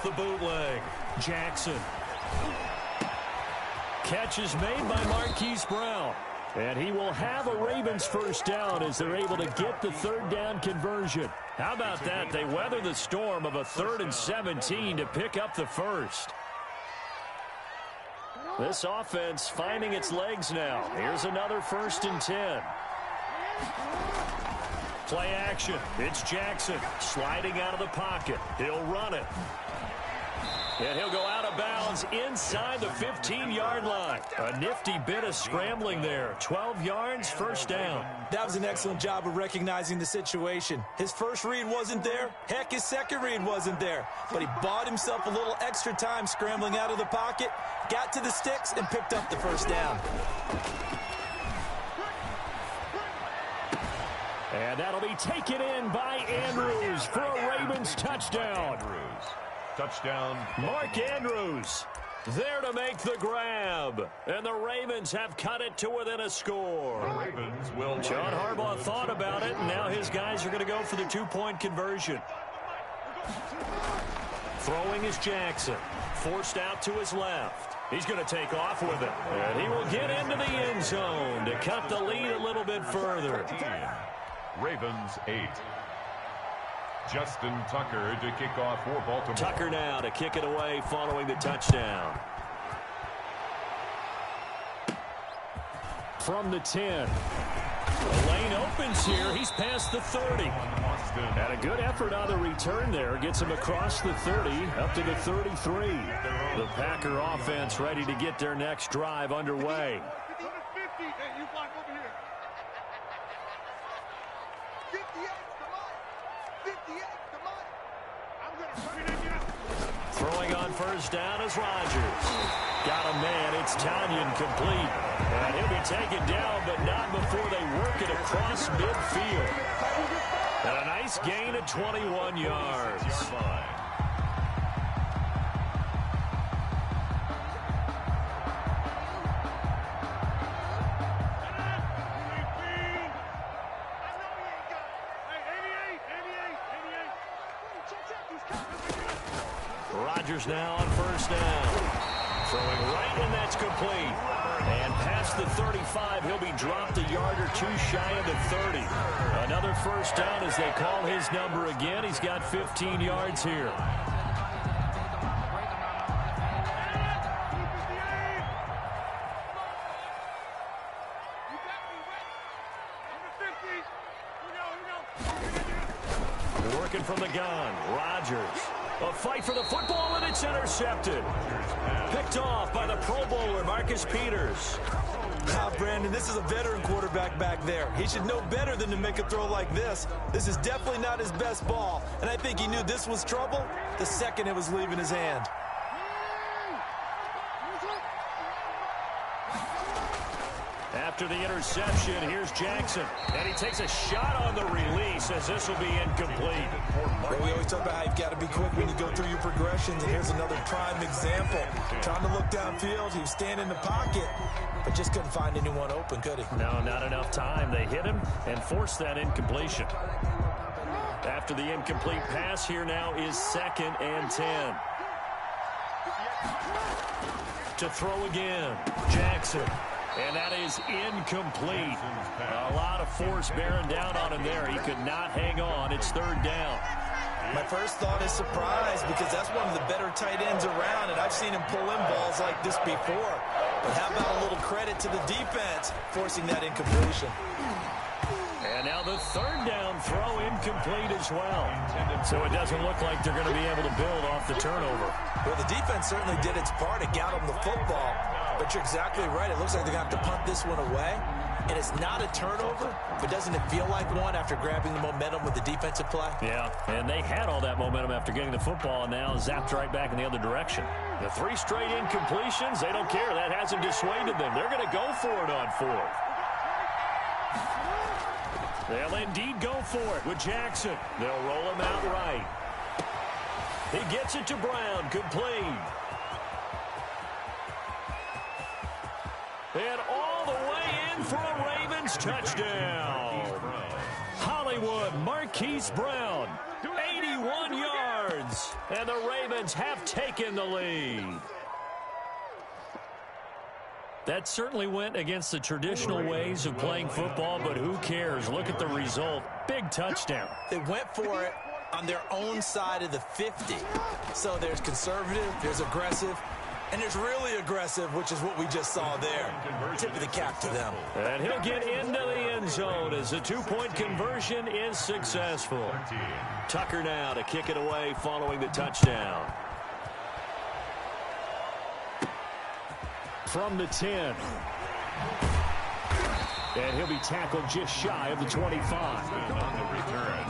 the bootleg. Jackson. Catch is made by Marquise Brown. And he will have a Ravens first down as they're able to get the third down conversion. How about that? They weather the storm of a 3rd and 17 to pick up the first. This offense finding its legs now. Here's another 1st and 10. Play action. It's Jackson sliding out of the pocket. He'll run it. And he'll go out of bounds inside the 15-yard line. A nifty bit of scrambling there. 12 yards, first down. That was an excellent job of recognizing the situation. His first read wasn't there. Heck, his second read wasn't there. But he bought himself a little extra time scrambling out of the pocket, got to the sticks, and picked up the first down. And that'll be taken in by Andrews for a Ravens touchdown. Touchdown. Mark Andrews there to make the grab. And the Ravens have cut it to within a score. Ravens will. John Harbaugh thought about it, and now his guys are going to go for the 2-point conversion. Throwing is Jackson. Forced out to his left. He's going to take off with it. And he will get into the end zone to cut the lead a little bit further. Ravens 8. Justin Tucker to kick off for Baltimore. Tucker now to kick it away following the touchdown. From the 10. The lane opens here. He's past the 30. And a good effort on the return there. Gets him across the 30 up to the 33. The Packer offense ready to get their next drive underway. Throwing on first down is Rodgers. Got a man. It's Tanyan complete. And he'll be taken down, but not before they work it across midfield. And a nice gain of 21 yards. Rodgers now on first down. Throwing right, and that's complete. And past the 35, he'll be dropped a yard or two shy of the 30. Another first down as they call his number again. He's got 15 yards here. Working from the gun, Rodgers. A fight for the football, and it's intercepted. Picked off by the Pro Bowler, Marcus Peters. Now, Brandon, this is a veteran quarterback back there. He should know better than to make a throw like this. This is definitely not his best ball, and I think he knew this was trouble the second it was leaving his hand. After the interception, here's Jackson. And he takes a shot on the release as this will be incomplete. Well, we always talk about how you've got to be quick when you go through your progressions, and here's another prime example. Trying to look downfield, he was standing in the pocket, but just couldn't find anyone open, could he? No, not enough time. They hit him and forced that incompletion. After the incomplete pass, here now is 2nd and 10. To throw again, Jackson. And that is incomplete. A lot of force bearing down on him there. He could not hang on. It's 3rd down. My first thought is surprise, because that's one of the better tight ends around, and I've seen him pull in balls like this before. But how about a little credit to the defense forcing that incompletion? And now the 3rd down throw incomplete as well. So it doesn't look like they're going to be able to build off the turnover. Well, the defense certainly did its part. It got them the football. But you're exactly right. It looks like they're going to have to punt this one away. And it's not a turnover, but doesn't it feel like one after grabbing the momentum with the defensive play? Yeah, and they had all that momentum after getting the football, and now zapped right back in the other direction. The 3 straight incompletions, they don't care. That hasn't dissuaded them. They're going to go for it on 4th. They'll indeed go for it with Jackson. They'll roll him out right. He gets it to Brown, complete. And all the way in for a Ravens touchdown. Hollywood Marquise Brown, 81 yards. is. And the Ravens have taken the lead. That certainly went against the traditional ways of playing football, but who cares? Look at the result. Big touchdown. They went for it on their own side of the 50. So there's conservative, there's aggressive, and there's really aggressive, which is what we just saw there. Tip of the cap to them. And he'll get into the end zone as the two-point conversion is successful. Tucker now to kick it away following the touchdown. From the 10. And he'll be tackled just shy of the 25. On the return,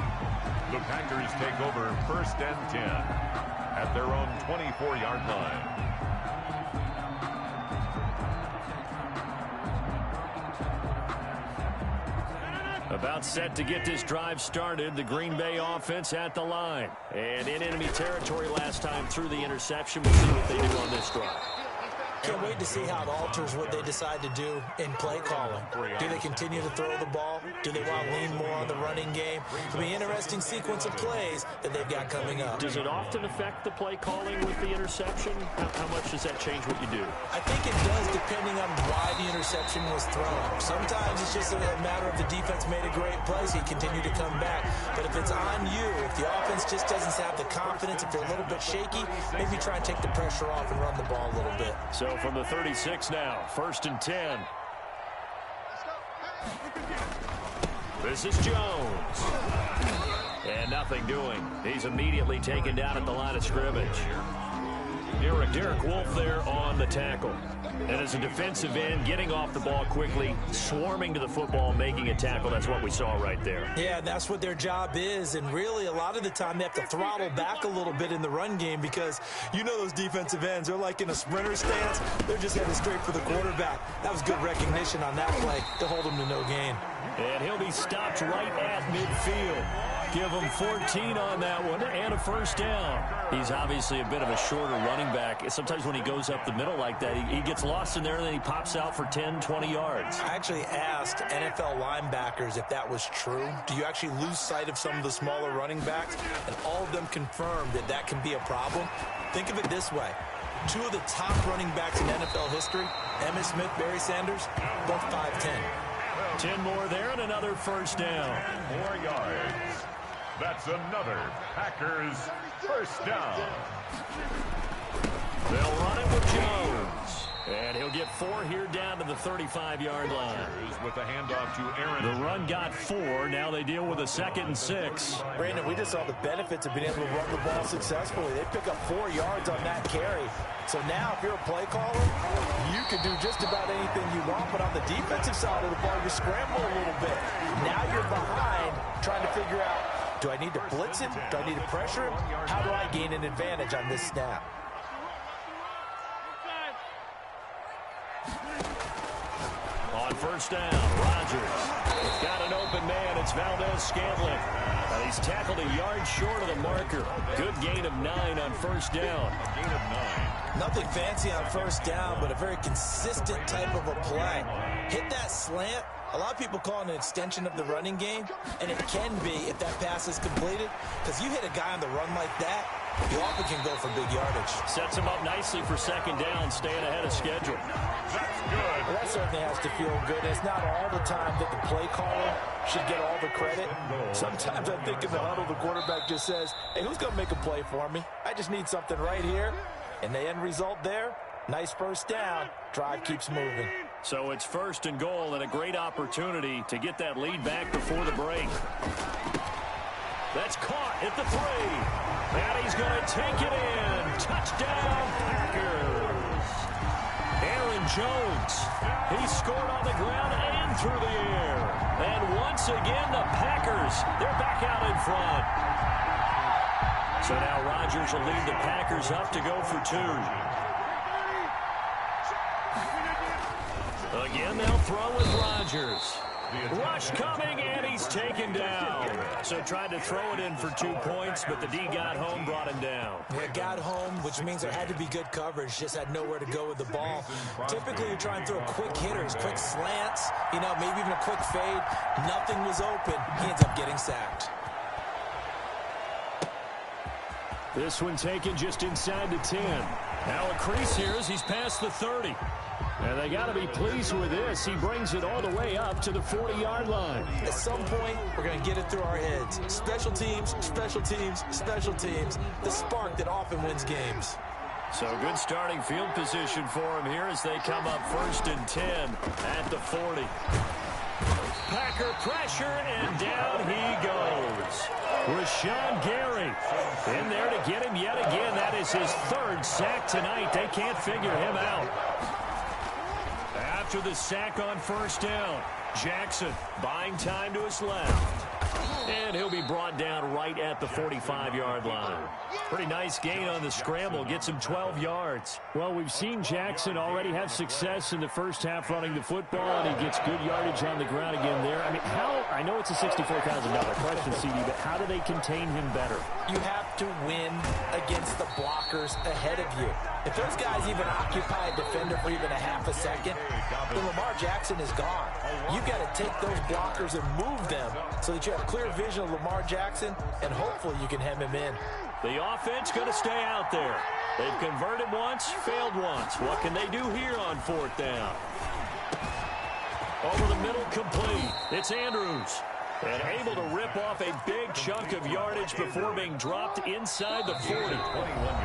the Packers take over 1st and 10 at their own 24-yard line. About set to get this drive started. The Green Bay offense at the line. And in enemy territory last time through the interception. We'll see what they do on this drive. Can't wait to see how it alters what they decide to do in play calling. Do they continue to throw the ball? Do they want to lean more on the running game? It'll be an interesting sequence of plays that they've got coming up. Does it often affect the play calling with the interception? How much does that change what you do? I think it does, depending on why the interception was thrown. Sometimes it's just a matter of the defense made a great play, so you continue to come back. But if it's on you, if the offense just doesn't have the confidence, if they're a little bit shaky, maybe try and take the pressure off and run the ball a little bit. So from the 36 now, 1st and 10. This is Jones. And nothing doing. He's immediately taken down at the line of scrimmage. Derek Wolfe there on the tackle. And as a defensive end, getting off the ball quickly, swarming to the football, making a tackle. That's what we saw right there. Yeah, that's what their job is. And really, a lot of the time, they have to throttle back a little bit in the run game because you know those defensive ends, they're like in a sprinter stance. They're just headed straight for the quarterback. That was good recognition on that play to hold him to no gain. And he'll be stopped right at midfield. Give him 14 on that one and a 1st down. He's obviously a bit of a shorter running back. Sometimes when he goes up the middle like that, he gets lost in there and then he pops out for 10, 20 yards. I actually asked NFL linebackers if that was true. Do you actually lose sight of some of the smaller running backs? And all of them confirmed that that can be a problem. Think of it this way. 2 of the top running backs in NFL history, Emmitt Smith, Barry Sanders, both 5'10". 10 more there and another 1st down. 4 yards. That's another Packers 1st down. They'll run it with Jones. And he'll get 4 here down to the 35-yard line. With the handoff to Aaron. The run got 4. Now they deal with a 2nd and 6. Brandon, we just saw the benefits of being able to run the ball successfully. They pick up 4 yards on that carry. So now if you're a play caller, you can do just about anything you want. But on the defensive side of the ball, you scramble a little bit. Now you're behind trying to figure out, do I need to blitz him? Do I need to pressure him? How do I gain an advantage on this snap? On 1st down, Rodgers. It's got an open man. It's Valdez-Scantling. He's tackled a yard short of the marker. Good gain of 9 on 1st down. Gain of 9. Nothing fancy on 1st down, but a very consistent type of a play. Hit that slant. A lot of people call it an extension of the running game, and it can be if that pass is completed, because you hit a guy on the run like that, you often can go for big yardage. Sets him up nicely for 2nd down, staying ahead of schedule. That's good. Well, that certainly has to feel good. It's not all the time that the play caller should get all the credit. Sometimes I think in the huddle, the quarterback just says, hey, who's going to make a play for me? I just need something right here. And the end result there, nice 1st down. Drive keeps moving. So it's 1st and goal and a great opportunity to get that lead back before the break. That's caught at the 3. And he's going to take it in. Touchdown, Packers. Aaron Jones. He scored on the ground and through the air. And once again, the Packers, they're back out in front. So now Rodgers will lead the Packers up to go for 2. Again, they'll throw with Rodgers. Rush coming, and he's taken down. So tried to throw it in for 2 points, but the D got home, brought him down. Yeah, got home, which means there had to be good coverage. Just had nowhere to go with the ball. Typically, you try and throw quick hitters, quick slants, maybe even a quick fade. Nothing was open. He ends up getting sacked. This one taken just inside the 10. Now a crease here as he's past the 30. And they got to be pleased with this. He brings it all the way up to the 40-yard line. At some point, we're going to get it through our heads. Special teams, special teams, special teams. The spark that often wins games. So good starting field position for him here as they come up 1st and 10 at the 40. Packer pressure, and down he goes. Rashawn Gary in there to get him yet again. That is his 3rd sack tonight. They can't figure him out. After the sack on 1st down, Jackson buying time to his left. And he'll be brought down right at the 45-yard line. Pretty nice gain on the scramble. Gets him 12 yards. Well, we've seen Jackson already have success in the first half running the football, and he gets good yardage on the ground again there. I mean, I know it's a $64,000 question, CD, but how do they contain him better? You have to win against the blockers ahead of you. If those guys even occupy a defender for even a half a second, then Lamar Jackson is gone. You've got to take those blockers and move them so that you have clear vision of Lamar Jackson, and hopefully you can hem him in. The offense going to stay out there. They've converted once, failed once. What can they do here on 4th down? Over the middle, complete. It's Andrews. And able to rip off a big chunk of yardage before being dropped inside the 40.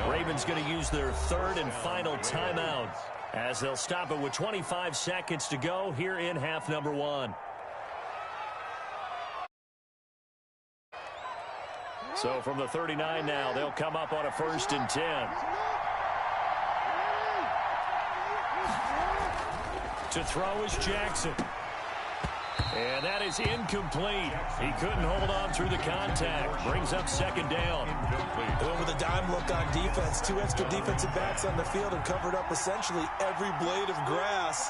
Ravens going to use their 3rd and final timeout as they'll stop it with 25 seconds to go here in half number 1. So from the 39 now, they'll come up on a 1st and 10. To throw is Jackson. And that is incomplete. He couldn't hold on through the contact. Brings up 2nd down. Well, with a dime look on defense, 2 extra defensive backs on the field and covered up essentially every blade of grass.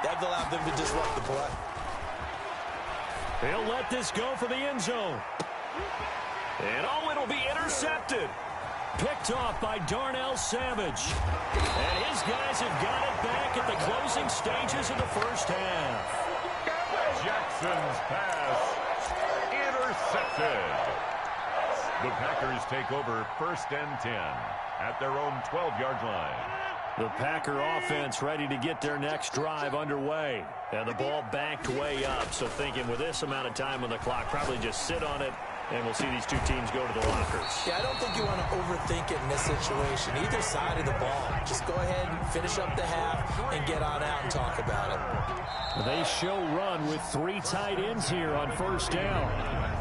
That allowed them to disrupt the play. He'll let this go for the end zone. And it'll be intercepted. Picked off by Darnell Savage. And his guys have got it back at the closing stages of the first half. Jackson's pass intercepted. The Packers take over 1st and 10 at their own 12-yard line. The Packer offense ready to get their next drive underway. And the ball backed way up. So thinking with this amount of time on the clock, probably just sit on it. And we'll see these 2 teams go to the lockers. Yeah, I don't think you want to overthink it in this situation. Either side of the ball. Just go ahead and finish up the half and get on out and talk about it. They show run with 3 tight ends here on 1st down.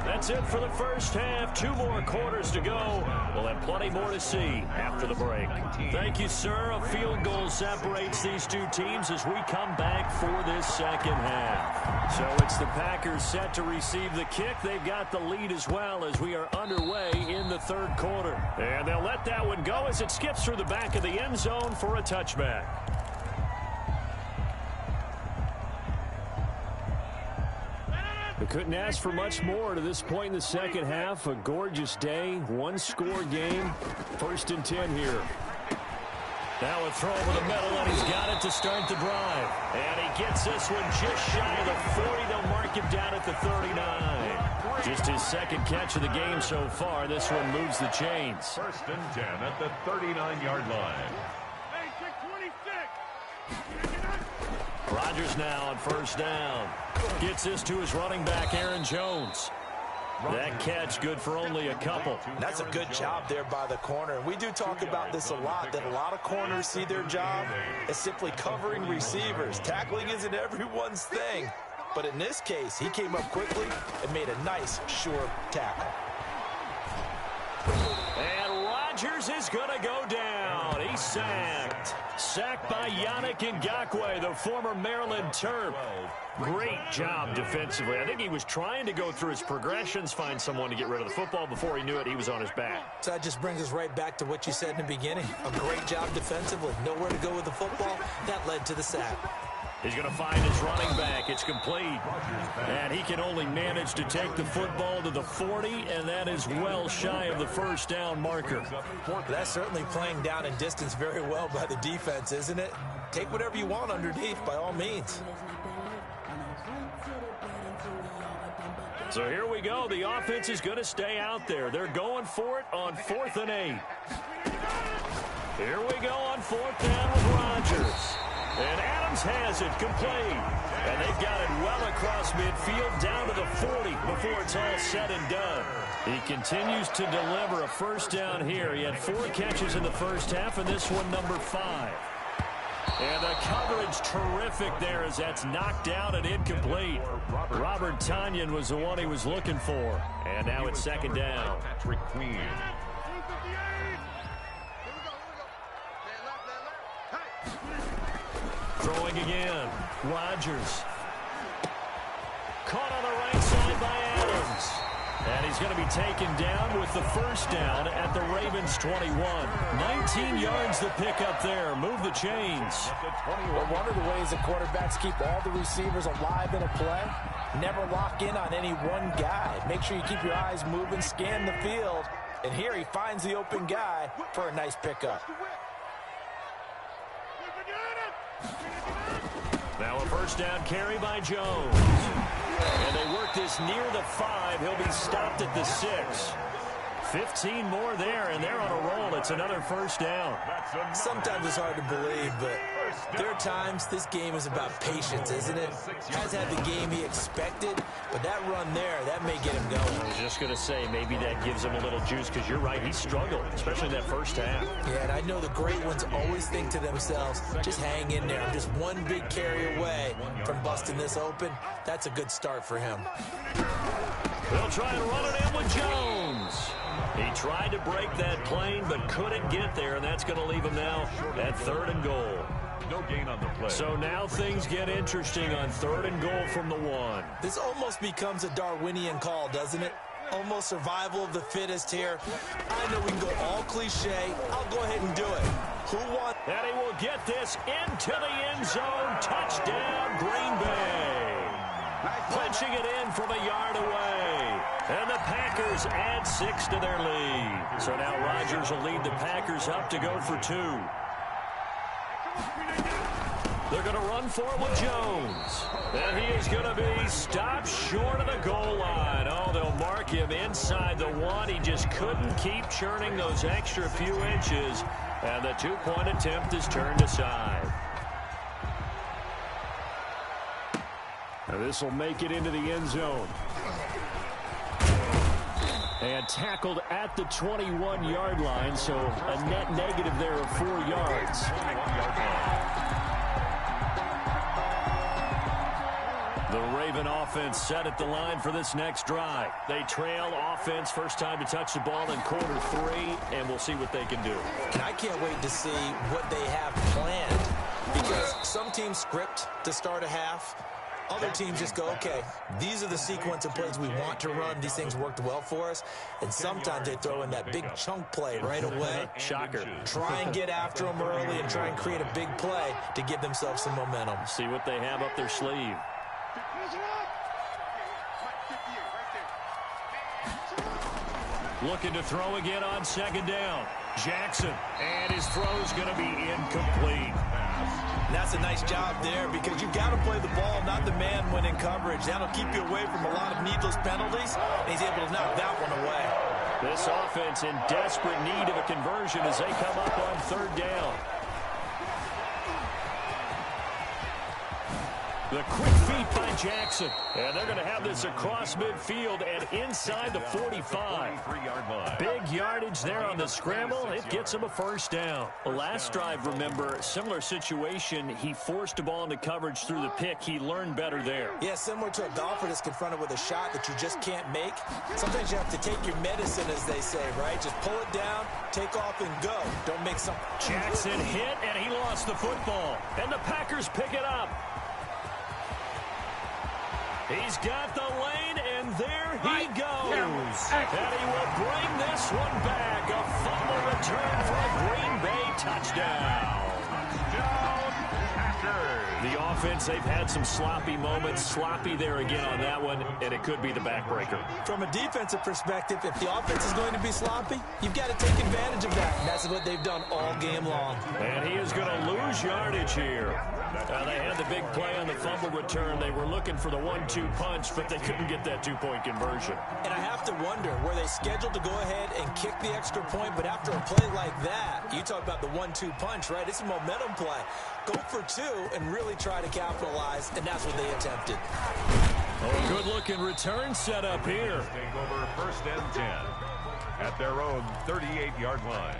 That's it for the first half. 2 more quarters to go. We'll have plenty more to see after the break. Thank you, sir. A field goal separates these 2 teams as we come back for this second half. So it's the Packers set to receive the kick. They've got the lead as well as we are underway in the 3rd quarter. And they'll let that one go as it skips through the back of the end zone for a touchback. They couldn't ask for much more to this point in the second half. A gorgeous day, 1-score game. 1st and 10 here. Now a throw over the middle, and he's got it to start the drive. And he gets this one just shy of the 40. They'll mark him down at the 39. Just his 2nd catch of the game so far. This one moves the chains. 1st and 10 at the 39-yard line. Rodgers now on 1st down. Gets this to his running back, Aaron Jones. That catch good for only a couple. That's a good job there by the corner. We do talk about this a lot, that a lot of corners see their job as simply covering receivers. Tackling isn't everyone's thing. But in this case, he came up quickly and made a nice, sure tackle. And Rodgers is going to go down. He's sacked. Sacked by Yannick Ngakoue, the former Maryland Terp. Great job defensively. I think he was trying to go through his progressions, find someone to get rid of the football. Before he knew it, he was on his back. So that just brings us right back to what you said in the beginning. A great job defensively. Nowhere to go with the football. That led to the sack. He's going to find his running back. It's complete. And he can only manage to take the football to the 40, and that is well shy of the 1st down marker. That's certainly playing down in distance very well by the defense, isn't it? Take whatever you want underneath, by all means. So here we go. The offense is going to stay out there. They're going for it on 4th and 8. Here we go on 4th down with Rodgers. And Adams has it complete. And they've got it well across midfield down to the 40 before it's all said and done. He continues to deliver a first down here. He had 4 catches in the first half, and this one number 5. And the coverage terrific there as that's knocked out and incomplete. Robert Tonyan was the one he was looking for. And now it's 2nd down. Throwing again. Rodgers. Caught on the right side by Adams. And he's going to be taken down with the first down at the Ravens 21. 19 yards to pick up there. Move the chains. Well, one of the ways that quarterbacks keep all the receivers alive in a play, never lock in on any one guy. Make sure you keep your eyes moving, scan the field. And here he finds the open guy for a nice pickup. Now a first down carry by Jones. And they work this near the 5. He'll be stopped at the 6. 15 more there, and they're on a roll. It's another first down. Sometimes it's hard to believe, but there are times this game is about patience, isn't it? Has had the game he expected, but that run there, that may get him going. I was just going to say, maybe that gives him a little juice, because you're right, he struggled, especially in that first half. Yeah, and I know the great ones always think to themselves, just hang in there. I'm just one big carry away from busting this open. That's a good start for him. They'll try and run it in with Jones. He tried to break that plane, but couldn't get there, and that's going to leave him now at 3rd and goal. No gain on the play. So now things get interesting on 3rd and goal from the 1. This almost becomes a Darwinian call, doesn't it? Almost survival of the fittest here. I know we can go all cliche. I'll go ahead and do it. Who won? And he will get this into the end zone. Touchdown, Green Bay. Punching it in from a yard away. And the Packers add 6 to their lead. So now Rodgers will lead the Packers up to go for 2. They're going to run for it with Jones. And he is going to be stopped short of the goal line. Oh, they'll mark him inside the 1. He just couldn't keep churning those extra few inches. And the 2-point attempt is turned aside. And this will make it into the end zone. And tackled at the 21-yard line, so a net negative there of 4 yards. The Raven offense set at the line for this next drive. They trail offense, first time to touch the ball in quarter 3, and we'll see what they can do. And I can't wait to see what they have planned, because some teams script to start a half. Other teams just go, okay, these are the sequence of plays we want to run. These things worked well for us. And sometimes they throw in that big chunk play right away. Shocker. Try and get after them early and try and create a big play to give themselves some momentum. See what they have up their sleeve. Looking to throw again on 2nd down. Jackson, and his throw is going to be incomplete. And that's a nice job there, because you've got to play the ball, not the man when in coverage. That'll keep you away from a lot of needless penalties, and he's able to knock that one away. This offense in desperate need of a conversion as they come up on 3rd down. The quick feet by Jackson. And they're going to have this across midfield and inside the 45. Big yardage there on the scramble. It gets him a first down. Last drive, remember, similar situation. He forced the ball into coverage through the pick. He learned better there. Yeah, similar to a golfer that's confronted with a shot that you just can't make. Sometimes you have to take your medicine, as they say, right? Just pull it down, take off, and go. Don't make some... Jackson hit, and he lost the football. And the Packers pick it up. He's got the lane, and there he goes. And he will bring this one back. A fumble return for a Green Bay touchdown. The offense, they've had some sloppy moments. Sloppy there again on that one, and it could be the backbreaker. From a defensive perspective, if the offense is going to be sloppy, you've got to take advantage of that. And that's what they've done all game long. And he is going to lose yardage here. They had the big play on the fumble return. They were looking for the 1-2 punch, but they couldn't get that two-point conversion. And I have to wonder, were they scheduled to go ahead and kick the extra point, but after a play like that, you talk about the 1-2 punch, right? It's a momentum play. Go for two and really try to capitalize, and that's what they attempted. Oh, good-looking return set up here. Take over 1st and 10 at their own 38-yard line.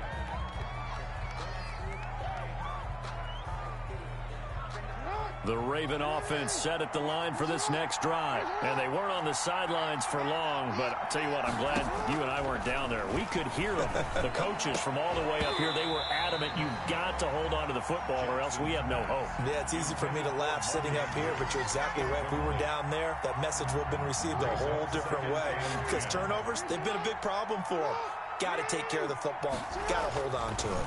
The Raven offense set at the line for this next drive. And they weren't on the sidelines for long, but I'll tell you what, I'm glad you and I weren't down there. We could hear them, the coaches from all the way up here. They were adamant, you've got to hold on to the football or else we have no hope. Yeah, it's easy for me to laugh sitting up here, but you're exactly right. If we were down there, that message would have been received a whole different way. Because turnovers, they've been a big problem for them. Got to take care of the football. Got to hold on to it.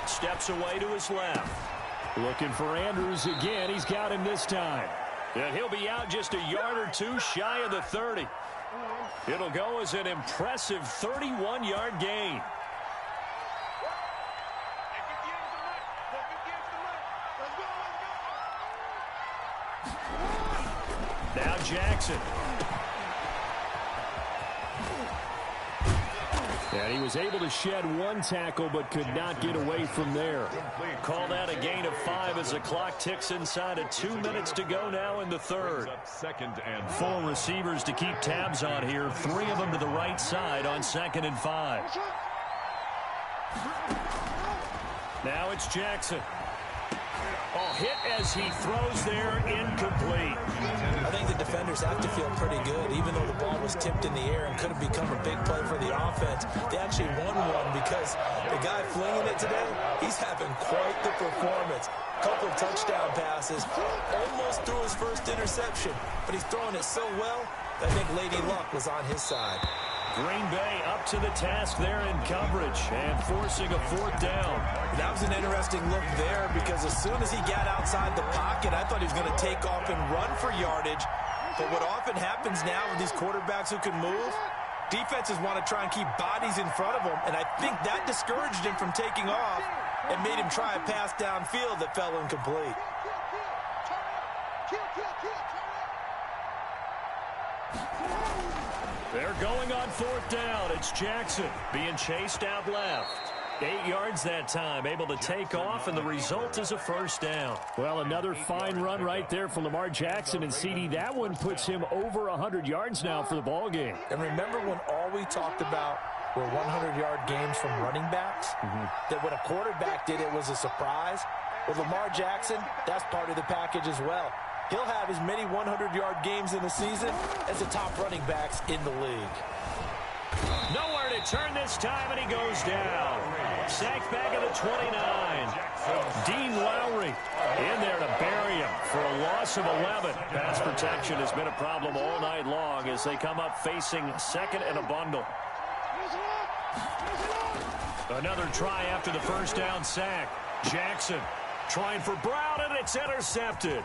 Steps away to his left. Looking for Andrews again. He's got him this time. And he'll be out just a yard or two shy of the 30. It'll go as an impressive 31-yard gain. Now Jackson. And he was able to shed one tackle but could not get away from there. Call that a gain of 5 as the clock ticks inside of 2 minutes to go now in the third. 2nd and 4 receivers to keep tabs on here. 3 of them to the right side on 2nd and 5. Now it's Jackson. Oh, hit as he throws there, incomplete. I think the defenders have to feel pretty good, even though the ball was tipped in the air and could have become a big play for the offense. They actually won one because the guy flinging it today, he's having quite the performance. A couple of touchdown passes, almost threw his first interception, but he's throwing it so well, I think Lady Luck was on his side. Green Bay up to the task there in coverage and forcing a 4th down. That was an interesting look there because as soon as he got outside the pocket, I thought he was going to take off and run for yardage. But what often happens now with these quarterbacks who can move, defenses want to try and keep bodies in front of them, and I think that discouraged him from taking off and made him try a pass downfield that fell incomplete. They're going on 4th down. It's Jackson being chased out left. 8 yards that time, able to take off, and the result is a 1st down. Well, another fine run right there from Lamar Jackson, and CD, that one puts him over 100 yards now for the ball game. And remember when all we talked about were 100-yard games from running backs? That when a quarterback did it was a surprise? Well, Lamar Jackson, that's part of the package as well. He'll have as many 100-yard games in the season as the top running backs in the league. Nowhere to turn this time, and he goes down. Sacked back at the 29. Dean Lowry in there to bury him for a loss of 11. Pass protection has been a problem all night long as they come up facing 2nd and a bundle. Another try after the 1st down sack. Jackson trying for Brown, and it's intercepted.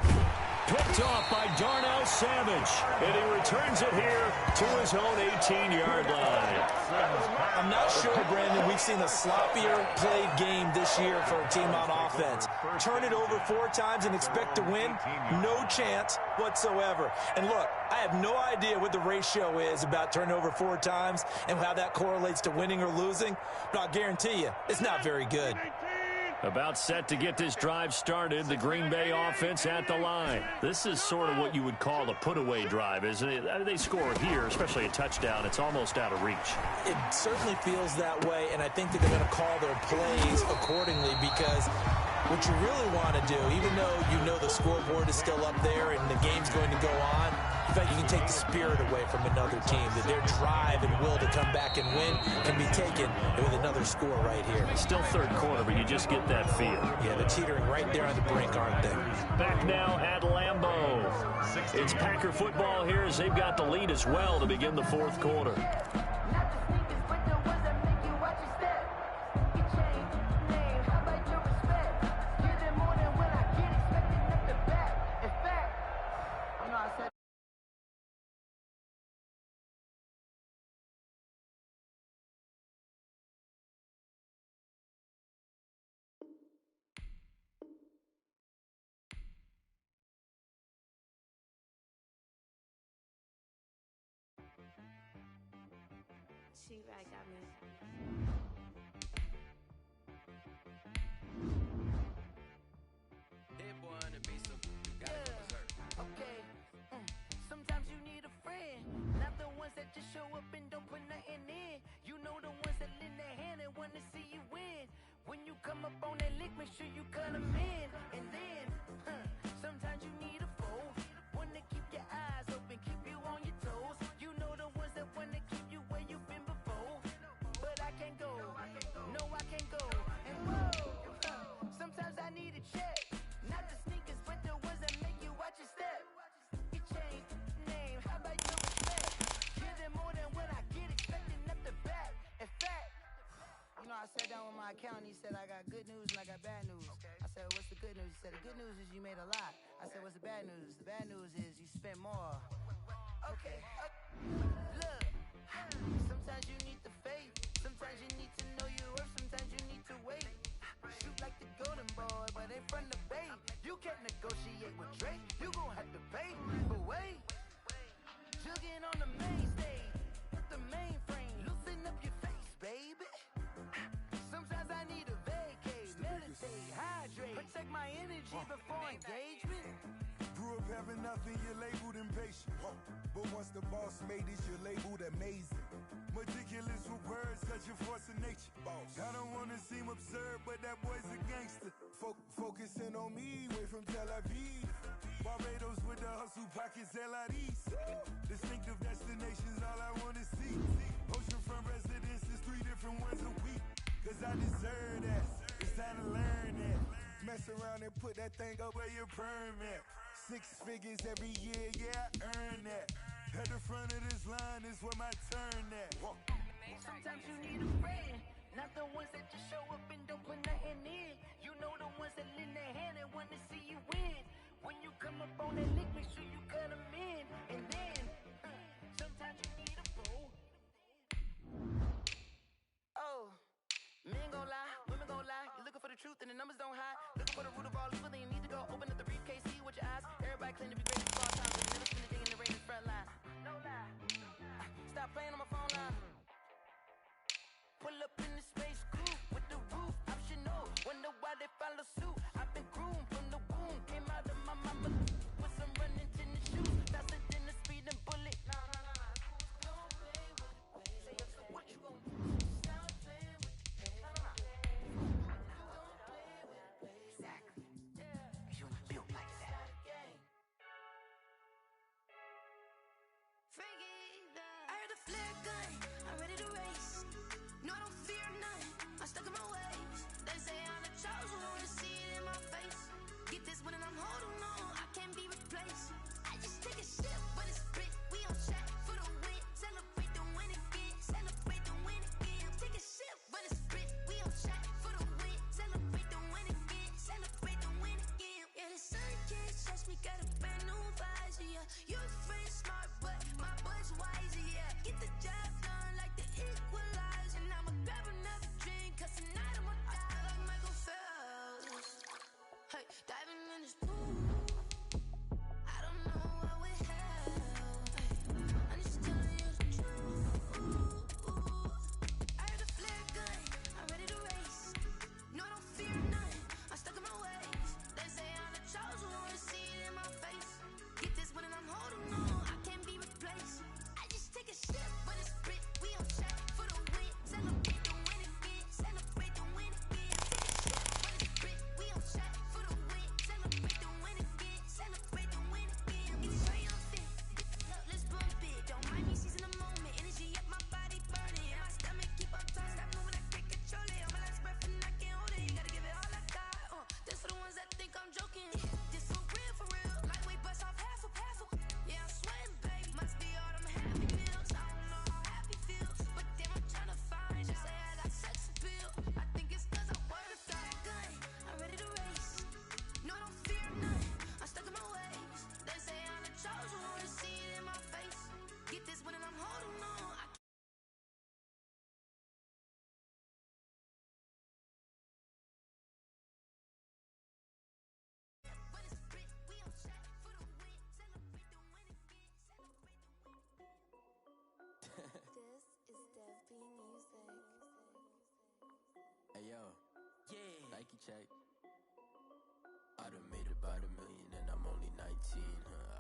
Picked off by Darnell Savage, and he returns it here to his own 18-yard line. I'm not sure, Brandon, we've seen a sloppier played game this year for a team on offense. Turn it over 4 times and expect to win? No chance whatsoever. And look, I have no idea what the ratio is about turning over 4 times and how that correlates to winning or losing, but I'll guarantee you, it's not very good. About set to get this drive started, the Green Bay offense at the line. This is sort of what you would call a put-away drive, isn't it? They score here, especially a touchdown. It's almost out of reach. It certainly feels that way, and I think that they're going to call their plays accordingly because what you really want to do, even though you know the scoreboard is still up there and the game's going to go on, in fact, you can take the spirit away from another team, that their drive and will to come back and win can be taken with another score right here. Still 3rd quarter, but you just get that feel. Yeah, they're teetering right there on the brink, aren't they? Back now at Lambeau. It's Packer football here as they've got the lead as well to begin the 4th quarter. T-Rag got me. Hit boy on the beat, so you gotta go berserk. Okay. Sometimes you need a friend, not the ones that just show up and don't put nothing in. You know the ones that lend their hand and wanna see you win. When you come up on that lick, make sure you cut them in. And then, sometimes you need a foe, one to keep your eyes open, keep you on your toes. You know the ones that wanna keep you where you've been before. But I can't go, no I can't go. And whoa, sometimes I need a check, not the sneakers, but the ones that make you watch your step. You change name, how about your respect? Give them more than what I get, expecting up the back. In fact, you know, I sat down with my accountant, he said, I got good news and I got bad news. I said, what's the good news? He said, the good news is you made a lot. I said, what's the bad news? The bad news is you spent more. Okay, look, sometimes you need the faith, sometimes you need to know your worth, sometimes you need to wait. Shoot like the golden boy, but ain't from the bay. You can't negotiate with Drake, you gon' have to pay. But wait, jugging on the main stage, with the mainframe, loosen up your face, baby. Sometimes I need a vacate, meditate, hydrate, protect my energy before engagement. Grew up having nothing, you're labeled impatient. But once the boss made it, you're labeled amazing. Meticulous with words, such a force of nature. I don't wanna seem absurd, but that boy's a gangster. Focusing on me, way from Tel Aviv. Barbados with the hustle pockets, LIDs. Distinctive destinations, all I wanna see. Oceanfront residences, 3 different ones a week. Cause I deserve that, it's time to learn that. Mess around and put that thing up where your permit. 6 figures every year, yeah, I earn that. At the front of this line is where my turn at. Sometimes you need a friend, not the ones that just show up and don't put nothing in. You know the ones that lend their hand and want to see you win. When you come up on that lick, make sure you cut them in. And then, sometimes you need a fool. Oh, men gon' lie, women gon' lie. You're looking for the truth and the numbers don't hide. Looking for the root of all evil, then you need to go open up the briefcase, see with your eyes. Everybody claim to be great for all time, but never spend a day in the rain in the front line. No lie. Stop playing on my phone line. Pull up in the space coupe with the roof optional. Wonder why they follow suit. I've been groomed from the womb, came out of my mama with some running tennis shoes, faster than the speeding bullet. Don't play with it, say so what you gon' do? Stop playing with it. Don't play with it. Exactly. You ain't built like that. I heard a flare gun, I'm ready to race. No, I don't fear none. Nike check. I done made about $1 million and I'm only 19.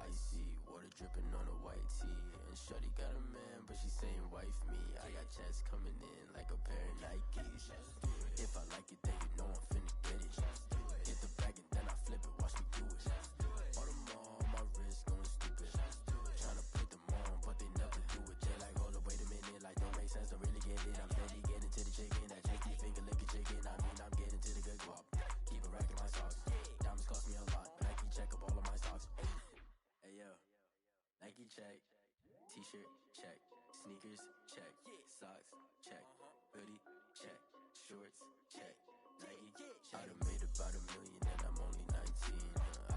Icy water dripping on a white tee. And shorty got a man, but she saying wife me. I got checks coming in like a pair of Nikes. If I like it, then you know I'm finna get it. Get the bag and then I flip it, watch me do it. All them all on my wrist going stupid. Tryna put them on, but they never do it. They like, hold up, wait a minute, like don't make sense, don't really get it. I'm steady getting to the chicken, that tasty finger licking chicken. I mean, I'm getting to the good guap. Keep it racking my socks. Diamonds cost me a lot, but Nike check up all of my socks. Hey yo, Nike check. T-shirt check. Sneakers check. Socks check. Hoodie check. Shorts check. Nike check. I done made about $1 million and I'm only 19.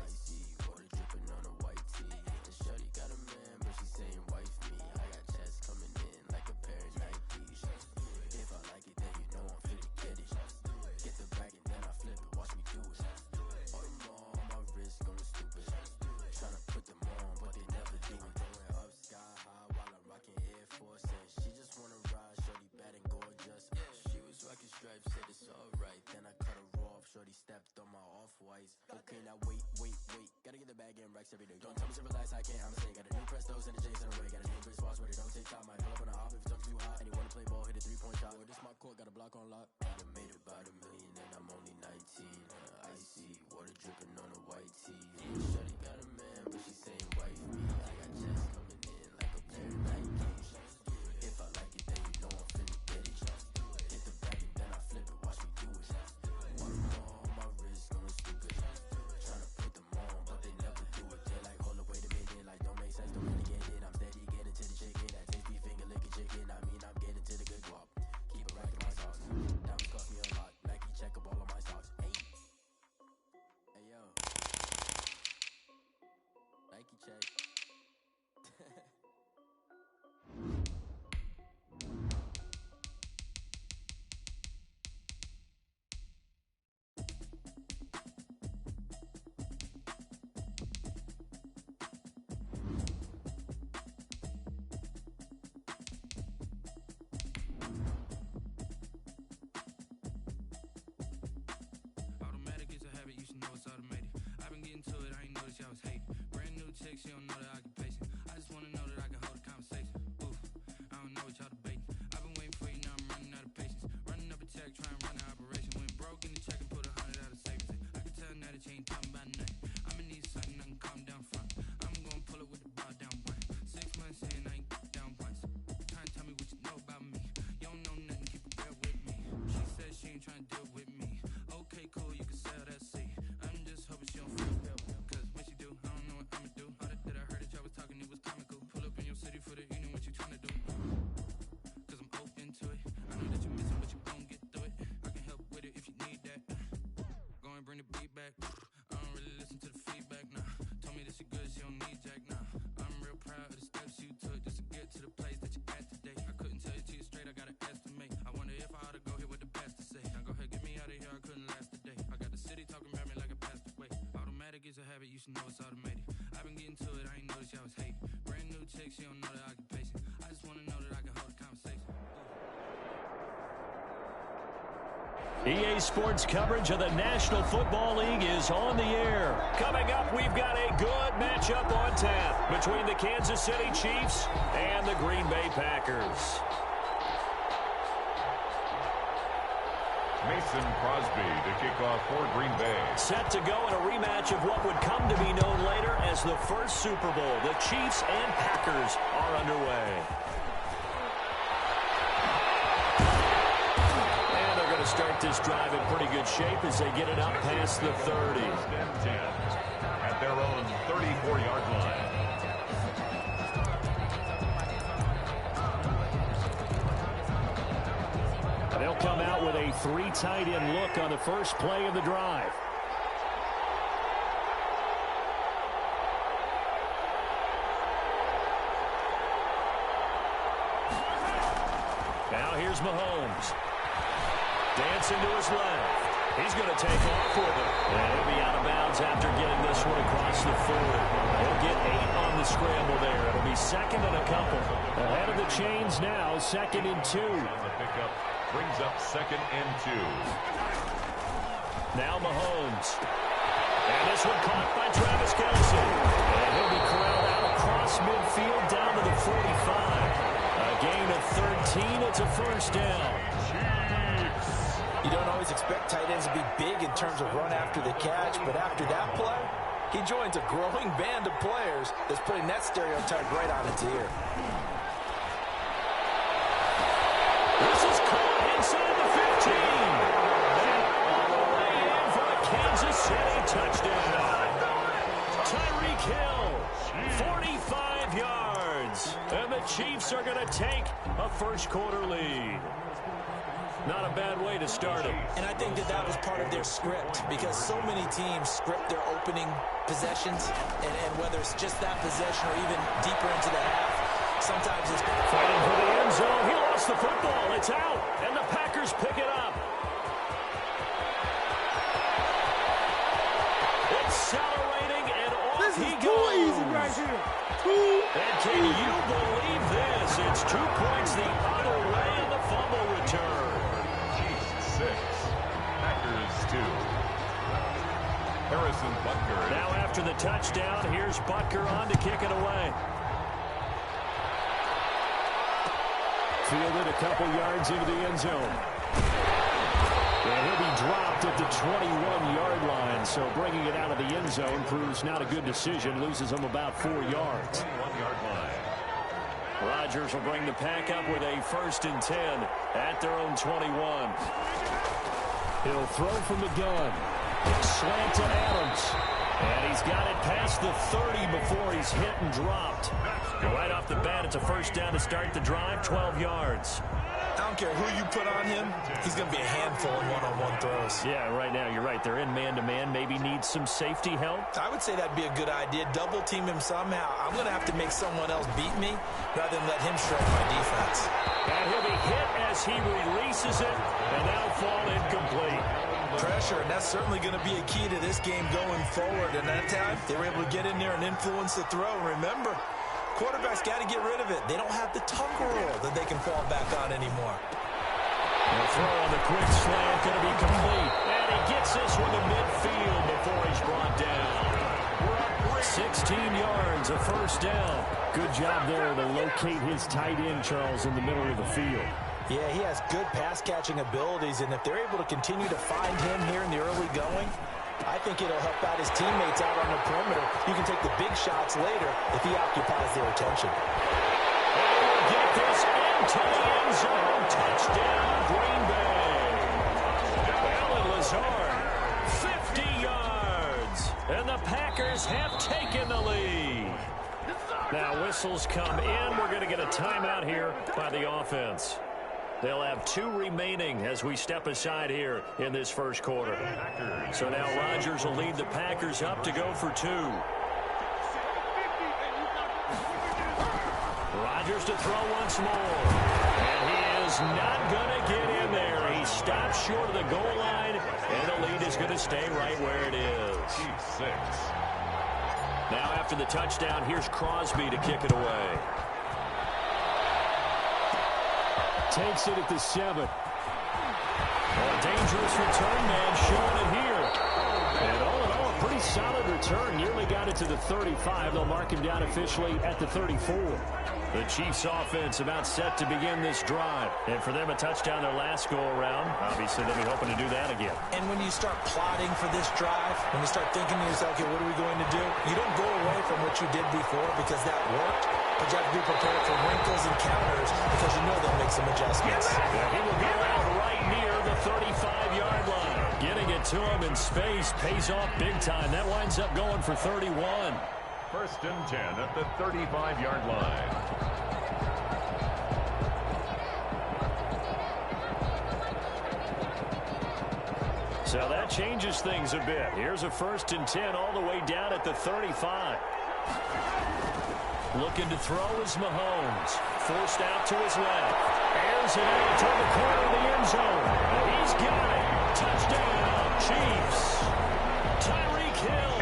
Icy water dripping on a white tee. And shorty got a man, but she saying wife me. I got checks coming in like a pair of Nikes. If I like it, then you know I'm finna get it. Get the bag and then I flip it, watch me do it. All them all on my wrist going stupid. Tryna put them on, but they never do it. Going up sky high while I'm rocking Air Force. And she just wanna ride, shorty bad and gorgeous. She was rocking stripes, said it's alright. Then I cut her off, shorty stepped on my off-whites. Okay, now wait. Gotta get the bag and racks every day. Don't tell me to relax, I can't, I'm saying. Got a new Prestos and a Jason away. Got a new wristwatch where they don't take time. Might pull up on a hop if it's too hot. And you wanna play ball, hit a 3-point shot. Well, this my court, got a block on lock. I done made about $1 million and I'm only 19. Icy water dripping on a white tee. Shorty got a man, but she saying wife me. I got checks coming in like a pair of Nikes. If I like it, then you know I'm finna get it. Hit the bag and then I flip it, watch me do it. All them all on my wrist going stupid. Tryna put them on, but they never do it. They like, hold up, wait a minute, like don't make sense, don't really get it. I'm steady getting to the chicken, that tasty finger licking chicken. I mean, I'm getting to the good guap. Keep it racking my socks. Diamonds cost me a lot. Nike check up all of my socks. Hey yo, Nike check. Automatic is a habit, you should know it's automated. I've been getting to it, I ain't noticed y'all was hating. Brand new chick, she don't know the occupation. I just wanna know that I can hold a conversation. Oof, I don't know what y'all debating. I've been waiting for you, now I'm running out of patience. Running up a check, trying to run an operation. Went broke in the check and put 100 out of savings. I can tell now that you ain't talking about nothing. I'ma need something I can calm down from. I'm gonna pull it with the bar down one. 6 months in, I ain't down once. Trying to tell me what you know about me. You don't know nothing, keep it real with me. She said she ain't trying to deal with me. Okay, cool, you can sell that seed. I'm just hoping she don't feel cause when she do, I don't know what I'ma do. All that I heard that y'all was talking, it was comical. Pull up in your city for the evening, what you tryna do? Cause I'm open to it. I know that you missing, but you gon' get through it. I can help with it if you need that. Go and bring the beat back. I don't really listen to the feedback, nah. Told me that she good, she don't need Jack, nah. I'm real proud of the steps you took just to get to the place that you at today. I couldn't tell you to you straight, I gotta estimate. I wonder if I ought to go here with the best to say. Now go ahead, get me out of here, I couldn't last a day. I got the city talking about me like I passed away. Automatic is a habit, you should know it's automated. I've been getting to it, I ain't noticed y'all was hating. Brand new chick, she don't know the occupation. I just wanna know that I can hold a conversation. EA Sports coverage of the National Football League is on the air. Coming up, we've got a good matchup on tap between the Kansas City Chiefs and the Green Bay Packers. Mason Crosby to kick off for Green Bay. Set to go in a rematch of what would come to be known later as the first Super Bowl. The Chiefs and Packers are underway. And they're going to start this drive in pretty good shape as they get it up past the 30. 10 at their own 34-yard line. They'll come out with a 3 tight end look on the first play of the drive. Now here's Mahomes. Dancing to his left. He's going to take off with it. And he'll be out of bounds after getting this one across the 40. He'll get 8 on the scramble there. It'll be second and a couple. Ahead of the chains now, 2nd and 2. The pickup brings up 2nd and 2. Now Mahomes. And this one caught by Travis Kelce. And he'll be corralled out across midfield down to the 45. A gain of 13. It's a first down. You don't always expect tight ends to be big in terms of run after the catch, but after that play, he joins a growing band of players that's putting that stereotype right on its ear. This is caught inside the 15. And all the way in for a Kansas City touchdown. Tyreek Hill, 45 yards. And the Chiefs are going to take a first quarter lead. Not a bad way to start it. And I think that was part of their script, because so many teams script their opening possessions, and whether it's just that possession or even deeper into the half, sometimes it's fighting for the end zone. He lost the football. It's out, and the Packers pick it up. Accelerating, and off he goes. Easy right here. And can you believe this? It's 2 points the other way in the fumble return. 6. Packers 2. Harrison Butker. Now after the touchdown, here's Butker on to kick it away. Fielded a couple yards into the end zone. And he'll be dropped at the 21-yard line, so bringing it out of the end zone proves not a good decision. Loses him about 4 yards. 21-yard line. Rodgers will bring the pack up with a 1st and 10 at their own 21. He'll throw from the gun. Slant to Adams. And he's got it past the 30 before he's hit and dropped. Right off the bat, it's a first down to start the drive, 12 yards. I don't care who you put on him, he's going to be a handful in one-on-one throws. Yeah, right now, you're right. They're in man-to-man. Maybe needs some safety help. I would say that'd be a good idea. Double team him somehow. I'm going to have to make someone else beat me rather than let him shred my defense. And he'll be hit as he releases it, and that'll fall incomplete. Pressure, and that's certainly going to be a key to this game going forward. And that time, they were able to get in there and influence the throw. Remember, quarterbacks got to get rid of it. They don't have the tongue roll that they can fall back on anymore. The throw on the quick slant going to be complete. And he gets this one to midfield before he's brought down. 16 yards, a first down. Good job there to locate his tight end, Charles, in the middle of the field. Yeah, he has good pass-catching abilities, and if they're able to continue to find him here in the early going, I think it'll help out his teammates out on the perimeter. You can take the big shots later if he occupies their attention. And we'll get this into the end zone. Touchdown, Green Bay. Alan Lazard, 50 yards. And the Packers have taken the lead. Now whistles come in. We're going to get a timeout here by the offense. They'll have 2 remaining as we step aside here in this first quarter. So now Rodgers will lead the Packers up to go for 2. Rodgers to throw once more. And he is not going to get in there. He stops short of the goal line, and the lead is going to stay right where it is. 6. Now after the touchdown, here's Crosby to kick it away. Takes it at the 7. A dangerous return man showing it here. And all in all, a pretty solid return. Nearly got it to the 35. They'll mark him down officially at the 34. The Chiefs offense about set to begin this drive. And for them, a touchdown their last go-around. Obviously, they'll be hoping to do that again. And when you start plotting for this drive, when you start thinking to yourself, okay, what are we going to do? You don't go away from what you did before because that worked. But you have to be prepared for wrinkles and counters because you know they'll make some adjustments. Yeah, he will get out right near the 35-yard line. Getting it to him in space pays off big time. That winds up going for 31. 1st and 10 at the 35-yard line. So that changes things a bit. Here's a 1st and 10 all the way down at the 35. Looking to throw is Mahomes. Forced out to his left. Airs it out toward the corner of the end zone. And he's got it. Touchdown, Chiefs. Tyreek Hill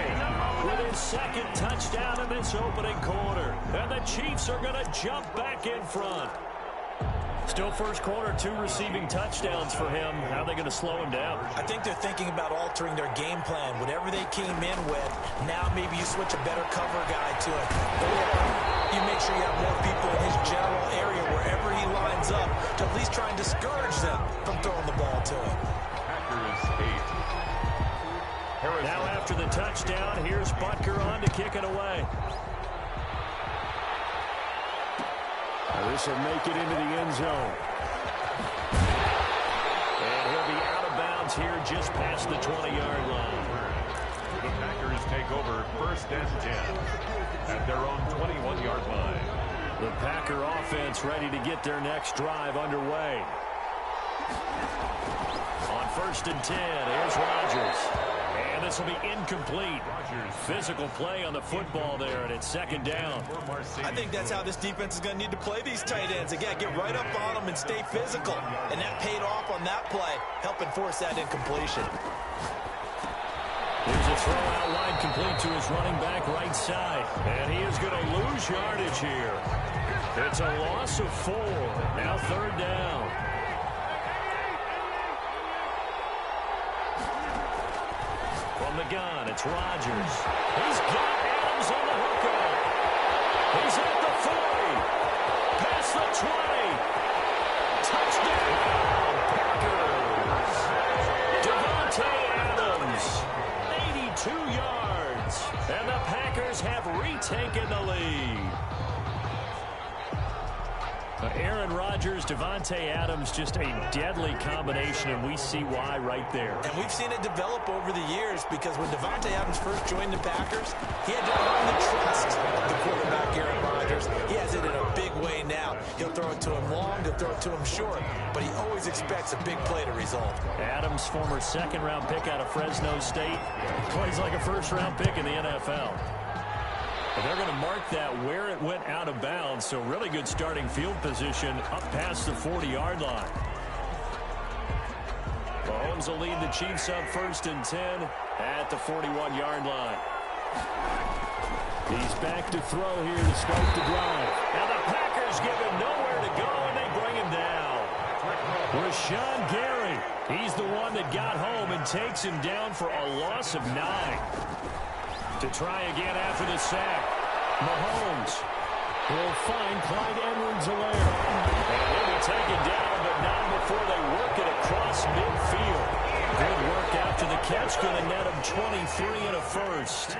with his 2nd touchdown in this opening quarter. And the Chiefs are going to jump back in front. Still first quarter, 2 receiving touchdowns for him. How are they going to slow him down? I think they're thinking about altering their game plan. Whatever they came in with, now maybe you switch a better cover guy to it. Or you make sure you have more people in his general area wherever he lines up to at least try and discourage them from throwing the ball to him. Now after the touchdown, here's Butker on to kick it away. This will make it into the end zone. And he'll be out of bounds here just past the 20-yard line. The Packers take over 1st and 10 at their own 21-yard line. The Packer offense ready to get their next drive underway. On 1st and 10, here's Rodgers. And this will be incomplete. Physical play on the football there, and it's 2nd down. I think that's how this defense is going to need to play these tight ends. Again, get right up on them and stay physical. And that paid off on that play, helping force that incompletion. Here's a throw out wide complete to his running back right side. And he is going to lose yardage here. It's a loss of 4. Now 3rd down. From the gun, it's Rodgers. He's got Adams on the hookup. He's at the 40. Past the 20. Touchdown, Packers. Davante Adams, 82 yards. And the Packers have retaken the lead. Aaron Rodgers, Davante Adams, just a deadly combination, and we see why right there. And we've seen it develop over the years because when Davante Adams first joined the Packers, he had to earn the trust of the quarterback, Aaron Rodgers. He has it in a big way now. He'll throw it to him long, he'll throw it to him short, but he always expects a big play to result. Adams, former 2nd-round pick out of Fresno State, plays like a 1st-round pick in the NFL. But they're going to mark that where it went out of bounds, so really good starting field position up past the 40-yard line. Mahomes will lead the Chiefs up 1st and 10 at the 41-yard line. He's back to throw here to start the drive. Now the Packers give him nowhere to go, and they bring him down. Rashawn Gary, he's the one that got home and takes him down for a loss of 9. To try again after the sack. Mahomes will find Clyde Edwards-Helaire. And he'll be taken down, but not before they work it across midfield. Good work after the catch. Going to net him 23 and a 1st.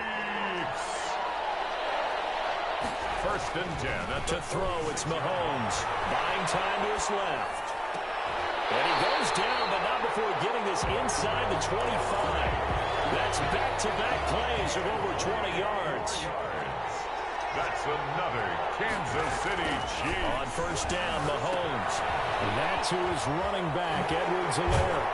1st and 10. To throw, it's Mahomes. Buying time to his left. And he goes down, but not before getting this inside the 25. That's back-to-back plays of over 20 yards. That's another Kansas City Chiefs. On 1st down, Mahomes. And that to his running back, Edwards-Helaire.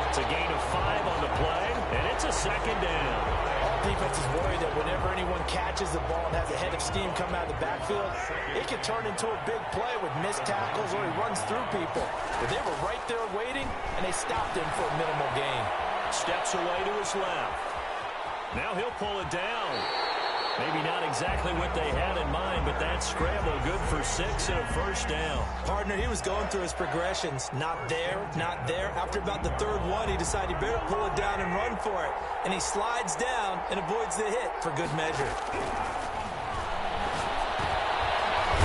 It's a gain of 5 on the play, and it's a 2nd down. All defense is worried that whenever anyone catches the ball and has a head of steam come out of the backfield, it can turn into a big play with missed tackles or he runs through people. But they were right there waiting, and they stopped him for a minimal gain. Steps away to his left. Now he'll pull it down. Maybe not exactly what they had in mind, but that scramble good for 6 and a 1st down. Partner, he was going through his progressions. Not there, not there. After about the 3rd one, he decided he better pull it down and run for it. And he slides down and avoids the hit for good measure.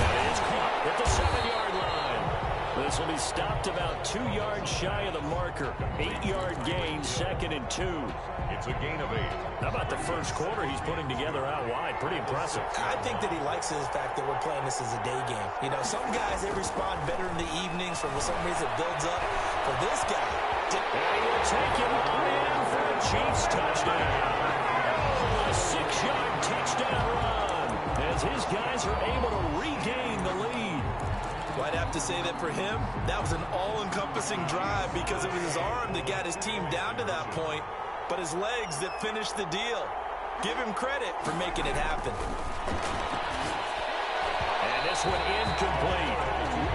That is caught at the 7-yard line. This will be stopped about 2 yards shy of the marker. 8-yard gain, 2nd and 2. It's a gain of 8. How about the first quarter he's putting together out wide? Pretty impressive. I think that he likes the fact that we're playing this as a day game. You know, some guys, they respond better in the evenings for some reason it builds up. For this guy, and he will take him on in for a Chiefs touchdown. A 6-yard touchdown run as his guys are able to regain the lead. Well, I'd have to say that for him, that was an all-encompassing drive because it was his arm that got his team down to that point, but his legs that finished the deal. Give him credit for making it happen. And this one incomplete.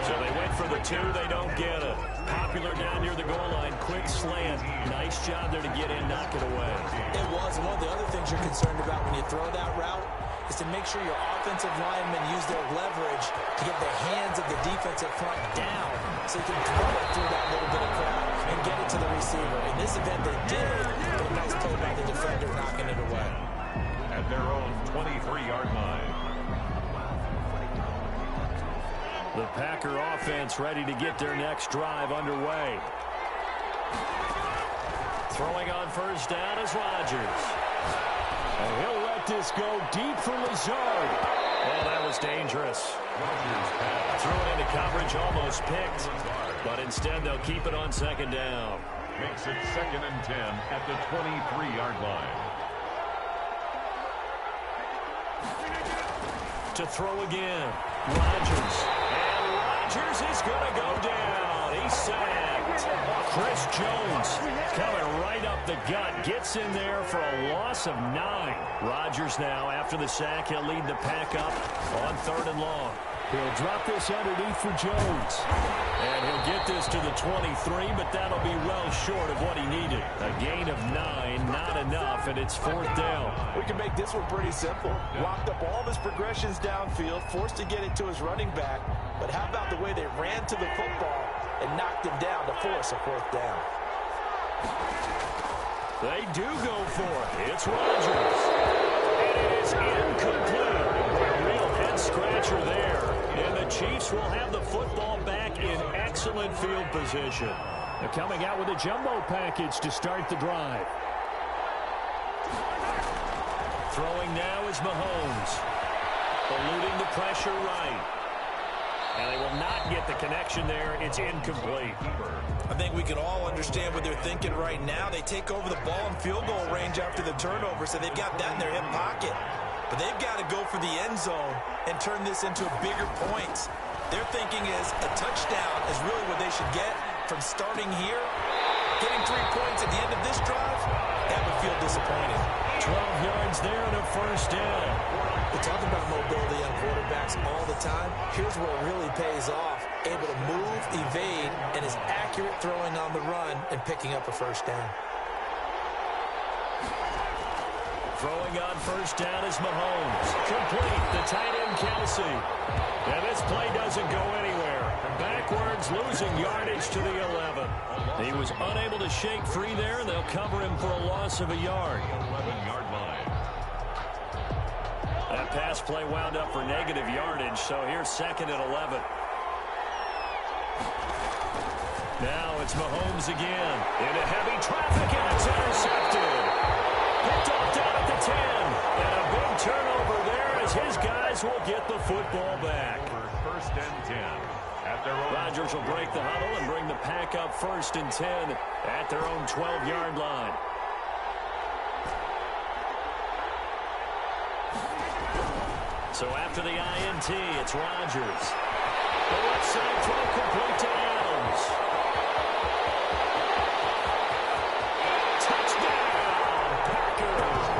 So they went for the 2, they don't get it. Popular down near the goal line, quick slant. Nice job there to get in, knock it away. It was. One of the other things you're concerned about when you throw that route is to make sure your offensive linemen use their leverage to get the hands of the defensive front down so you can throw it through that little bit of crowd and get it to the receiver. In this event, they did, but a nice play by the defender knocking it away. At their own 23-yard line. The Packer offense ready to get their next drive underway. Throwing on first down is Rodgers. And he'll let this go deep for Lazard. Oh, that was dangerous. Threw it into coverage, almost picked. But instead, they'll keep it on second down. Makes it 2nd and 10 at the 23-yard line. To throw again. Rodgers. And Rodgers is going to go down. He's sacked. Chris Jones coming right up the gut. Gets in there for a loss of 9. Rodgers now, after the sack, he'll lead the pack up on 3rd and long. He'll drop this underneath for Jones. And he'll get this to the 23, but that'll be well short of what he needed. A gain of 9, not enough, and it's 4th down. We can make this one pretty simple. Locked up all of his progressions downfield, forced to get it to his running back. But how about the way they ran to the football and knocked him down to force a 4th down? They do go for it. It's Rodgers. And it is incomplete. A real head-scratcher there. And the Chiefs will have the football back in excellent field position. They're coming out with a jumbo package to start the drive. Throwing now is Mahomes. Eluding the pressure right. And they will not get the connection there. It's incomplete. I think we can all understand what they're thinking right now. They take over the ball in field goal range after the turnover, so they've got that in their hip pocket. But they've got to go for the end zone and turn this into bigger points. Their thinking is a touchdown is really what they should get from starting here. Getting 3 points at the end of this drive, that would feel disappointing. 12 yards there and a 1st down. We talk about mobility on quarterbacks all the time. Here's where it really pays off. Able to move, evade, and is accurate throwing on the run and picking up a 1st down. Throwing on 1st down is Mahomes. Complete. The tight end, Kelsey. And this play doesn't go anywhere. Backwards, losing yardage to the 11. He was unable to shake free there, and they'll cover him for a loss of a yard. 11-yard line. That pass play wound up for negative yardage, so here's 2nd and 11. Now it's Mahomes again. Into heavy traffic, and it's intercepted. Picked off down at the 10. And a big turnover there as his guys will get the football back. 1st and 10. At their own Rodgers will break the huddle and bring the pack up 1st and 10 at their own 12-yard line. So after the INT, it's Rodgers. The left side throw complete to Adams. Touchdown, Packers.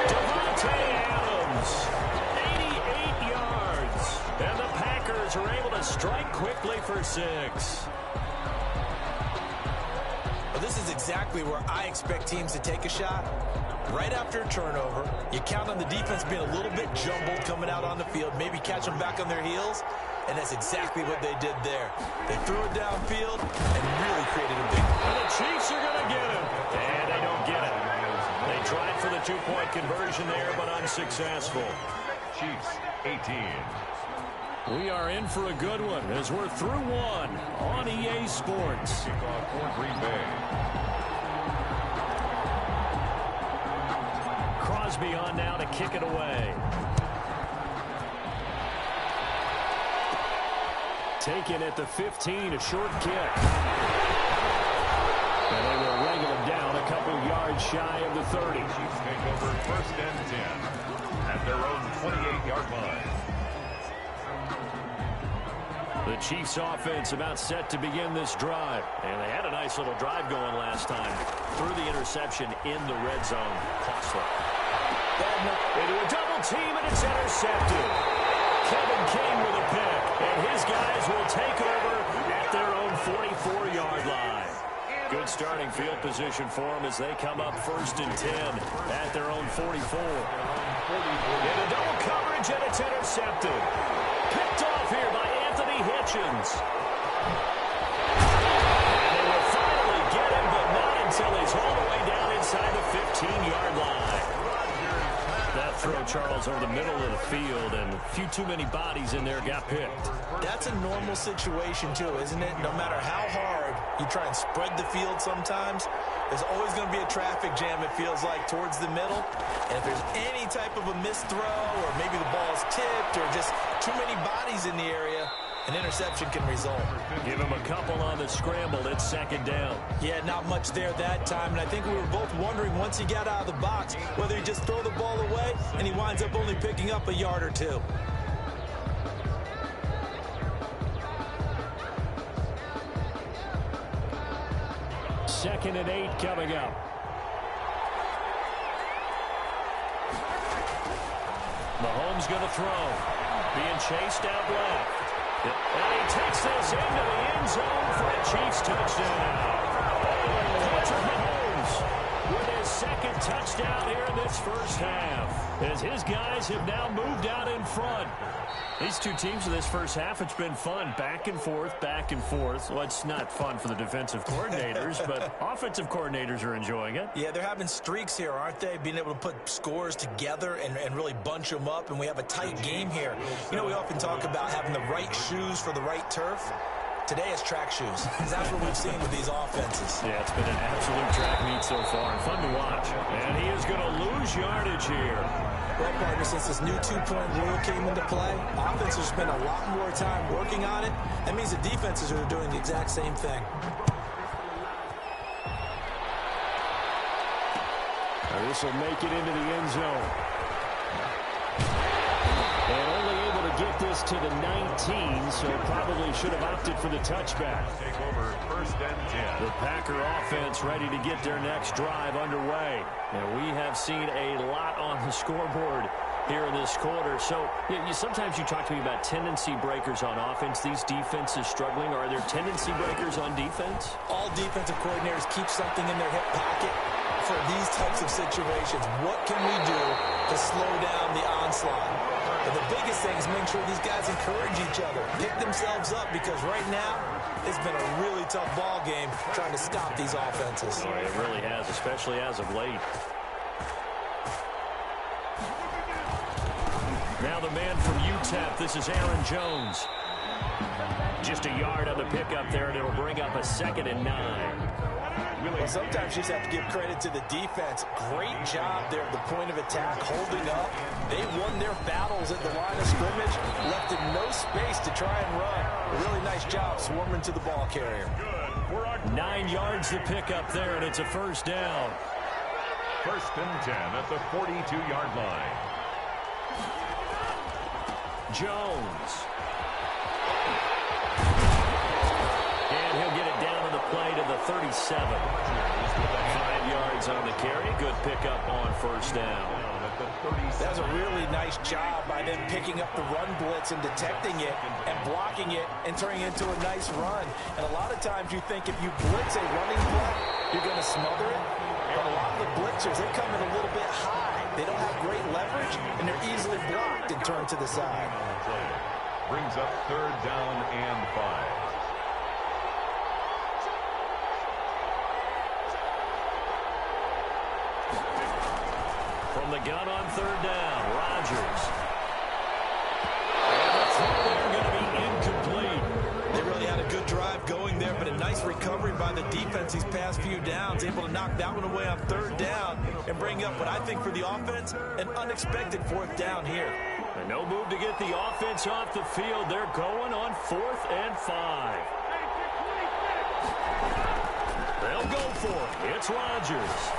Devontae Adams, 88 yards. And the Packers are able to strike quickly for 6. Well, this is exactly where I expect teams to take a shot. Right after a turnover, you count on the defense being a little bit jumbled coming out on the field, maybe catch them back on their heels, and that's exactly what they did there. They threw it downfield and really created a big play. And the Chiefs are going to get him, and they don't get it. They tried for the 2-point conversion there, but unsuccessful. Chiefs, 18. We are in for a good one as we're through one on EA Sports. Kickoff for Green Bay. Crosby on now to kick it away. Taken at the 15, a short kick. And they will wrangle him down a couple yards shy of the 30. Chiefs take over 1st and 10 at their own 28-yard line. The Chiefs offense about set to begin this drive. And they had a nice little drive going last time. Threw the interception in the red zone. Costly. Into a double team, and it's intercepted. Kevin King with a pick. And his guys will take over at their own 44-yard line. Good starting field position for them as they come up 1st and 10 at their own 44. Into double coverage, and it's intercepted. Picked off here by Anthony Hitchens. And they will finally get him, but not until he's all the way down inside the 15-yard line. That throw, Charles, over the middle of the field, and a few too many bodies in there got picked. That's a normal situation, too, isn't it? No matter how hard you try and spread the field sometimes, there's always going to be a traffic jam, it feels like, towards the middle. And if there's any type of a missed throw, or maybe the ball's tipped, or just too many bodies in the area, an interception can result. Give him a couple on the scramble. It's 2nd down. Yeah, not much there that time. And I think we were both wondering once he got out of the box whether he just throw the ball away and he winds up only picking up a yard or two. Second and 8 coming up. Mahomes going to throw. Being chased out left. And he takes this into the end zone for a Chiefs touchdown. Patrick Mahomes with his 2nd touchdown here in this first half, as his guys have now moved out in front. These two teams in this first half, it's been fun. Back and forth, back and forth. Well, it's not fun for the defensive coordinators, but offensive coordinators are enjoying it. Yeah, they're having streaks here, aren't they? Being able to put scores together and really bunch them up, and we have a tight game here. You know, we often talk about having the right shoes for the right turf. Today it's track shoes. That's what we've seen with these offenses. Yeah, it's been an absolute track meet so far, and fun to watch. And he is going to lose yardage here. Well, partner, since this new two-point rule came into play, offenses spend a lot more time working on it. That means the defenses are doing the exact same thing. This will make it into the end zone. And only able to get this to the 19, so probably should have opted for the touchback. Take over 1st and 10. The Packer offense ready to get their next drive underway. And we have seen a lot on the scoreboard here in this quarter. So sometimes you talk to me about tendency breakers on offense. These defenses struggling. Are there tendency breakers on defense? All defensive coordinators keep something in their hip pocket for these types of situations. What can we do to slow down the onslaught? But the biggest thing is make sure these guys encourage each other, pick themselves up, because right now it's been a really tough ball game trying to stop these offenses. Oh, it really has, especially as of late. Now the man from UTEP, this is Aaron Jones. Just a yard on the pickup there, and it'll bring up a 2nd and 9. Well, sometimes you just have to give credit to the defense. Great job there at the point of attack, holding up. They won their battles at the line of scrimmage, left in no space to try and run. A really nice job swarming to the ball carrier. 9 yards to pick up there, and it's a 1st down. 1st and 10 at the 42-yard line. Jones. And he'll get it down on the play to the 37. 5 yards on the carry. Good pickup on 1st down. That was a really nice job by them picking up the run blitz and detecting it and blocking it and turning it into a nice run. And a lot of times you think if you blitz a running play, you're going to smother it. But a lot of the blitzers, they come in a little bit high. They don't have great leverage, and they're easily blocked and turned to the side. Brings up 3rd down and 5. From the gun on 3rd down, Rodgers. And the throw there going to be incomplete. They really had a good drive going there, but a nice recovery by the defense these past few downs, able to knock that one away on 3rd down and bring up what I think for the offense, an unexpected 4th down here. And no move to get the offense off the field. They're going on 4th and 5. They'll go for it. It's Rodgers.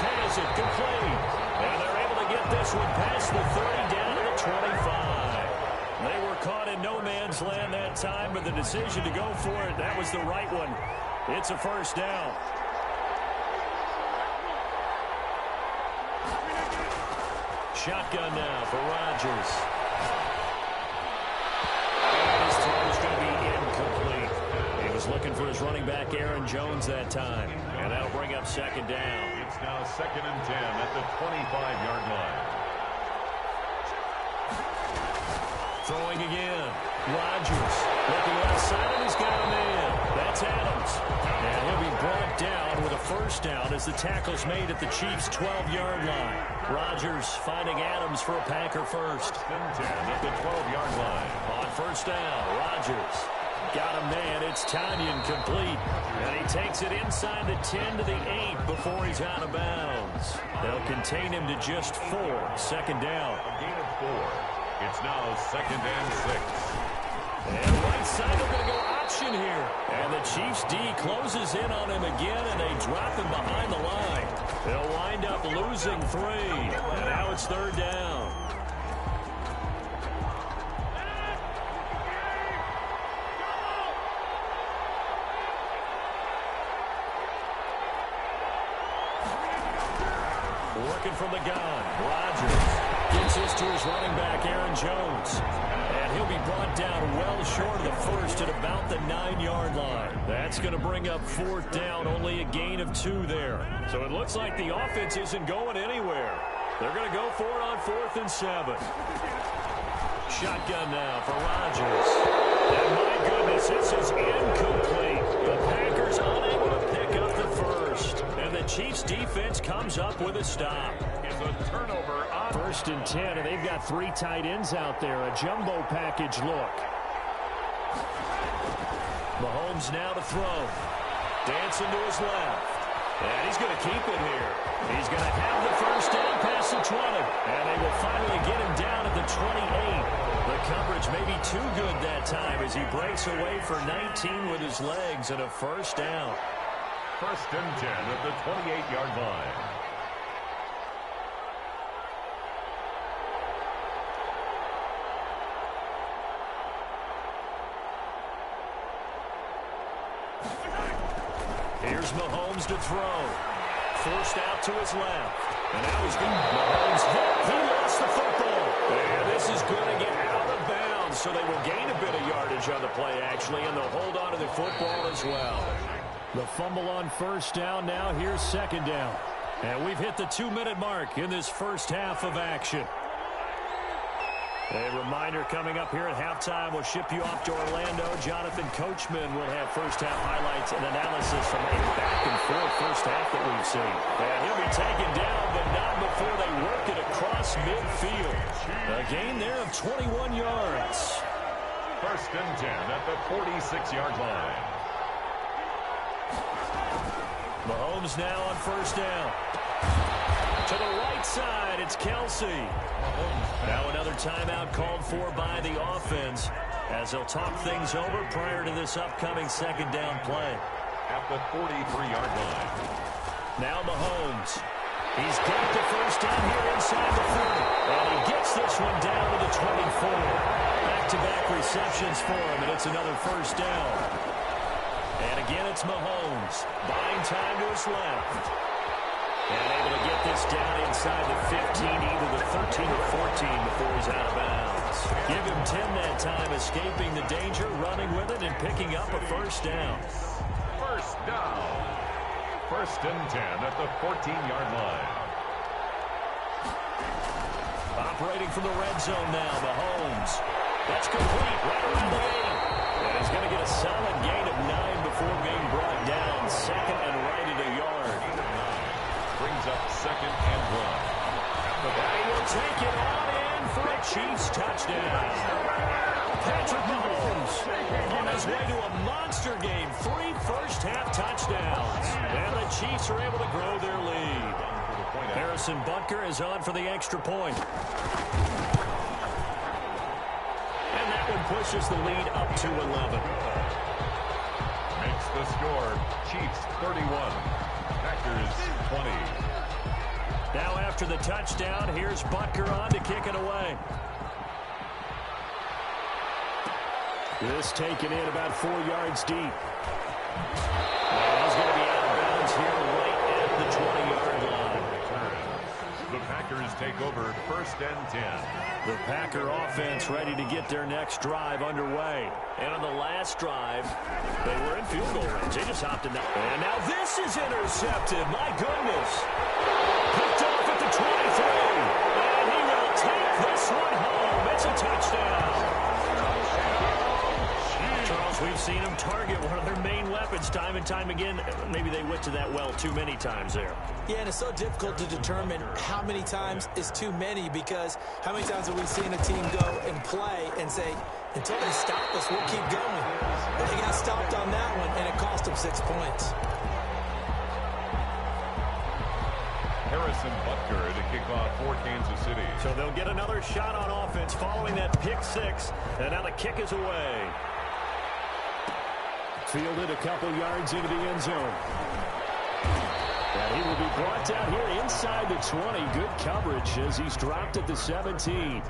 Has it complete. And they're able to get this one past the 30 down to the 25. They were caught in no man's land that time, but the decision to go for it, that was the right one. It's a 1st down. Shotgun now for Rodgers. And his throw is going to be incomplete. He was looking looking for his running back, Aaron Jones, that time. And that'll bring up second down. It's now 2nd and 10 at the 25-yard line. Throwing again. Rodgers looking left side, and he's got a man. That's Adams. And he'll be brought down with a first down as the tackle's made at the Chiefs' 12-yard line. Rodgers finding Adams for a Packer first. 1st and 10 at the 12-yard line. On first down, Rodgers got a man. It's Tanyan complete. And he takes it inside the 10 to the 8 before he's out of bounds. They'll contain him to just 4. Second down. A gain of 4. It's now 2nd and 6. And right side, they're going to go option here. And the Chiefs D closes in on him again, and they drop him behind the line. They'll wind up losing 3. And now it's 3rd down. Working from the gun, Rodgers gets this to his running back, Aaron Jones. And he'll be brought down well short of the first at about the 9-yard line. That's going to bring up 4th down, only a gain of 2 there. So it looks like the offense isn't going anywhere. They're going to go for it on 4th and 7. Shotgun now for Rodgers. And my goodness, this is incomplete. The Packers unable to pick up the first. And the Chiefs defense comes up with a stop. It's a turnover on 1st and 10, and they've got 3 tight ends out there. A jumbo package look. Mahomes now to throw. Dancing to his left. And he's going to keep it here. He's going to have the first down past the 20. And they will finally get him down at the 28. The coverage may be too good that time as he breaks away for 19 with his legs and a first down. 1st and 10 at the 28-yard line. Here's Mahomes to throw. Forced out to his left. And now he's going. Mahomes hit. He lost the football. And this is going to get out of bounds. So they will gain a bit of yardage on the play, actually, and they'll hold on to the football as well. The fumble on first down. Now here's second down. And we've hit the 2-minute mark in this first half of action. A reminder coming up here at halftime, we'll ship you off to Orlando. Jonathan Coachman will have first-half highlights and analysis from a back-and-forth first half that we've seen. And he'll be taken down, but not before they work it across midfield. A gain there of 21 yards. 1st and 10 at the 46-yard line. Mahomes now on first down. To the right side, it's Kelsey. Now another timeout called for by the offense as they'll talk things over prior to this upcoming second down play. At the 43-yard line. Now Mahomes. He's got the first down here inside the 40. And he gets this one down to the 24. Back-to-back receptions for him, and it's another first down. And again, it's Mahomes. Buying time to his left. And able to get this down inside the 15, either the 13 or 14 before he's out of bounds. Give him 10 that time, escaping the danger, running with it, and picking up a first down. First down. 1st and 10 at the 14-yard line. Operating from the red zone now, Mahomes. That's complete, right around the 8. And he's going to get a solid gain of 9 before being brought down. Second and right at a yard. Brings up 2nd and 1. And he will take it on in for a Chiefs touchdown. Patrick Mahomes on his way to a monster game. 3 first-half touchdowns. And the Chiefs are able to grow their lead. Harrison Butker is on for the extra point. And that one pushes the lead up to 11. Makes the score Chiefs 31. Packers 20. Now after the touchdown, here's Butker on to kick it away. This taken in about 4 yards deep. And he's going to be out of bounds here right at the 20-yard line. The Packers take over 1st first and 10. The Packer offense ready to get their next drive underway. And on the last drive, they were in field goal range. They just hopped in that. And now this is intercepted. My goodness. Picked off at the 23. And he will take this one home. It's a touchdown. Charles, we've seen him target one of their main weapons time and time again. Maybe they went to that well too many times there. Yeah, and it's so difficult to determine how many times is too many, because how many times have we seen a team go and play and say, until they stop us, we'll keep going. But they got stopped on that one, and it cost them 6 points. Harrison Butker to kick off for Kansas City. So they'll get another shot on offense following that pick six. And now the kick is away. Fielded a couple yards into the end zone. And he will be brought down here inside the 20. Good coverage as he's dropped at the 17.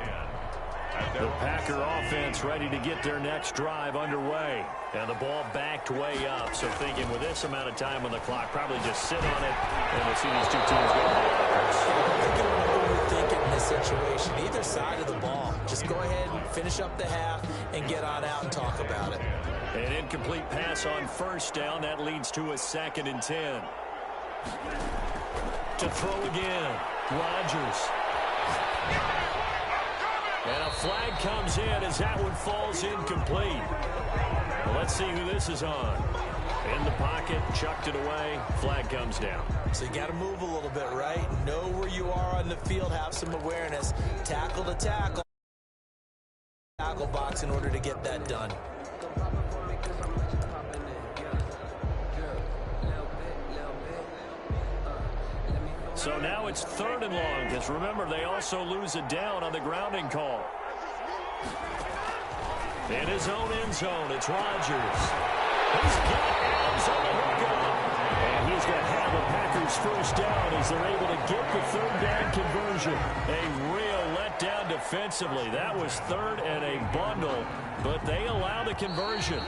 The Packer offense ready to get their next drive underway. And the ball backed way up. So thinking with this amount of time on the clock, probably just sit on it. And we'll see these two teams go to the offense. I think you don't overthink it in this situation. Either side of the ball. Just go ahead and finish up the half and get on out and talk about it. An incomplete pass on first down. That leads to a 2nd and 10. To throw again. Rodgers. And a flag comes in as that one falls incomplete. Well, let's see who this is on. In the pocket, chucked it away. Flag comes down. So you got to move a little bit, right? Know where you are on the field. Have some awareness. Tackle to tackle. Tackle box in order to get that done. So now it's 3rd and long, because remember, they also lose a down on the grounding call. In his own end zone, it's Rodgers. He's got Adams on the hookup. And he's going to have the Packers first down as they're able to get the 3rd down conversion. A real letdown defensively. That was 3rd and a bundle, but they allow the conversion.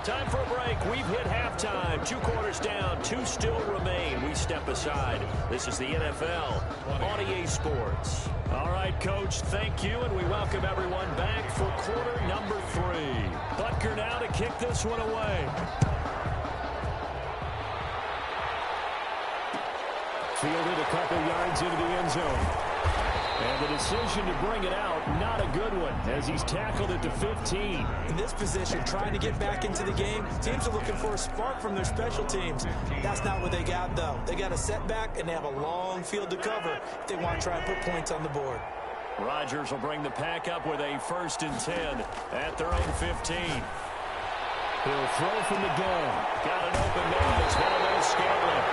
Time for a break. We've hit halftime. 2 quarters down. 2 still remain. We step aside. This is the NFL on EA Sports. All right, Coach, thank you, and we welcome everyone back for quarter number 3. Butker now to kick this one away. Fielded a couple yards into the end zone. And the decision to bring it out, not a good one, as he's tackled at the 15. In this position, trying to get back into the game, teams are looking for a spark from their special teams. That's not what they got, though. They got a setback, and they have a long field to cover if they want to try and put points on the board. Rodgers will bring the pack up with a 1st and 10 at their own 15. He'll throw from the gun. Got an open man. It's Valdez Scantling.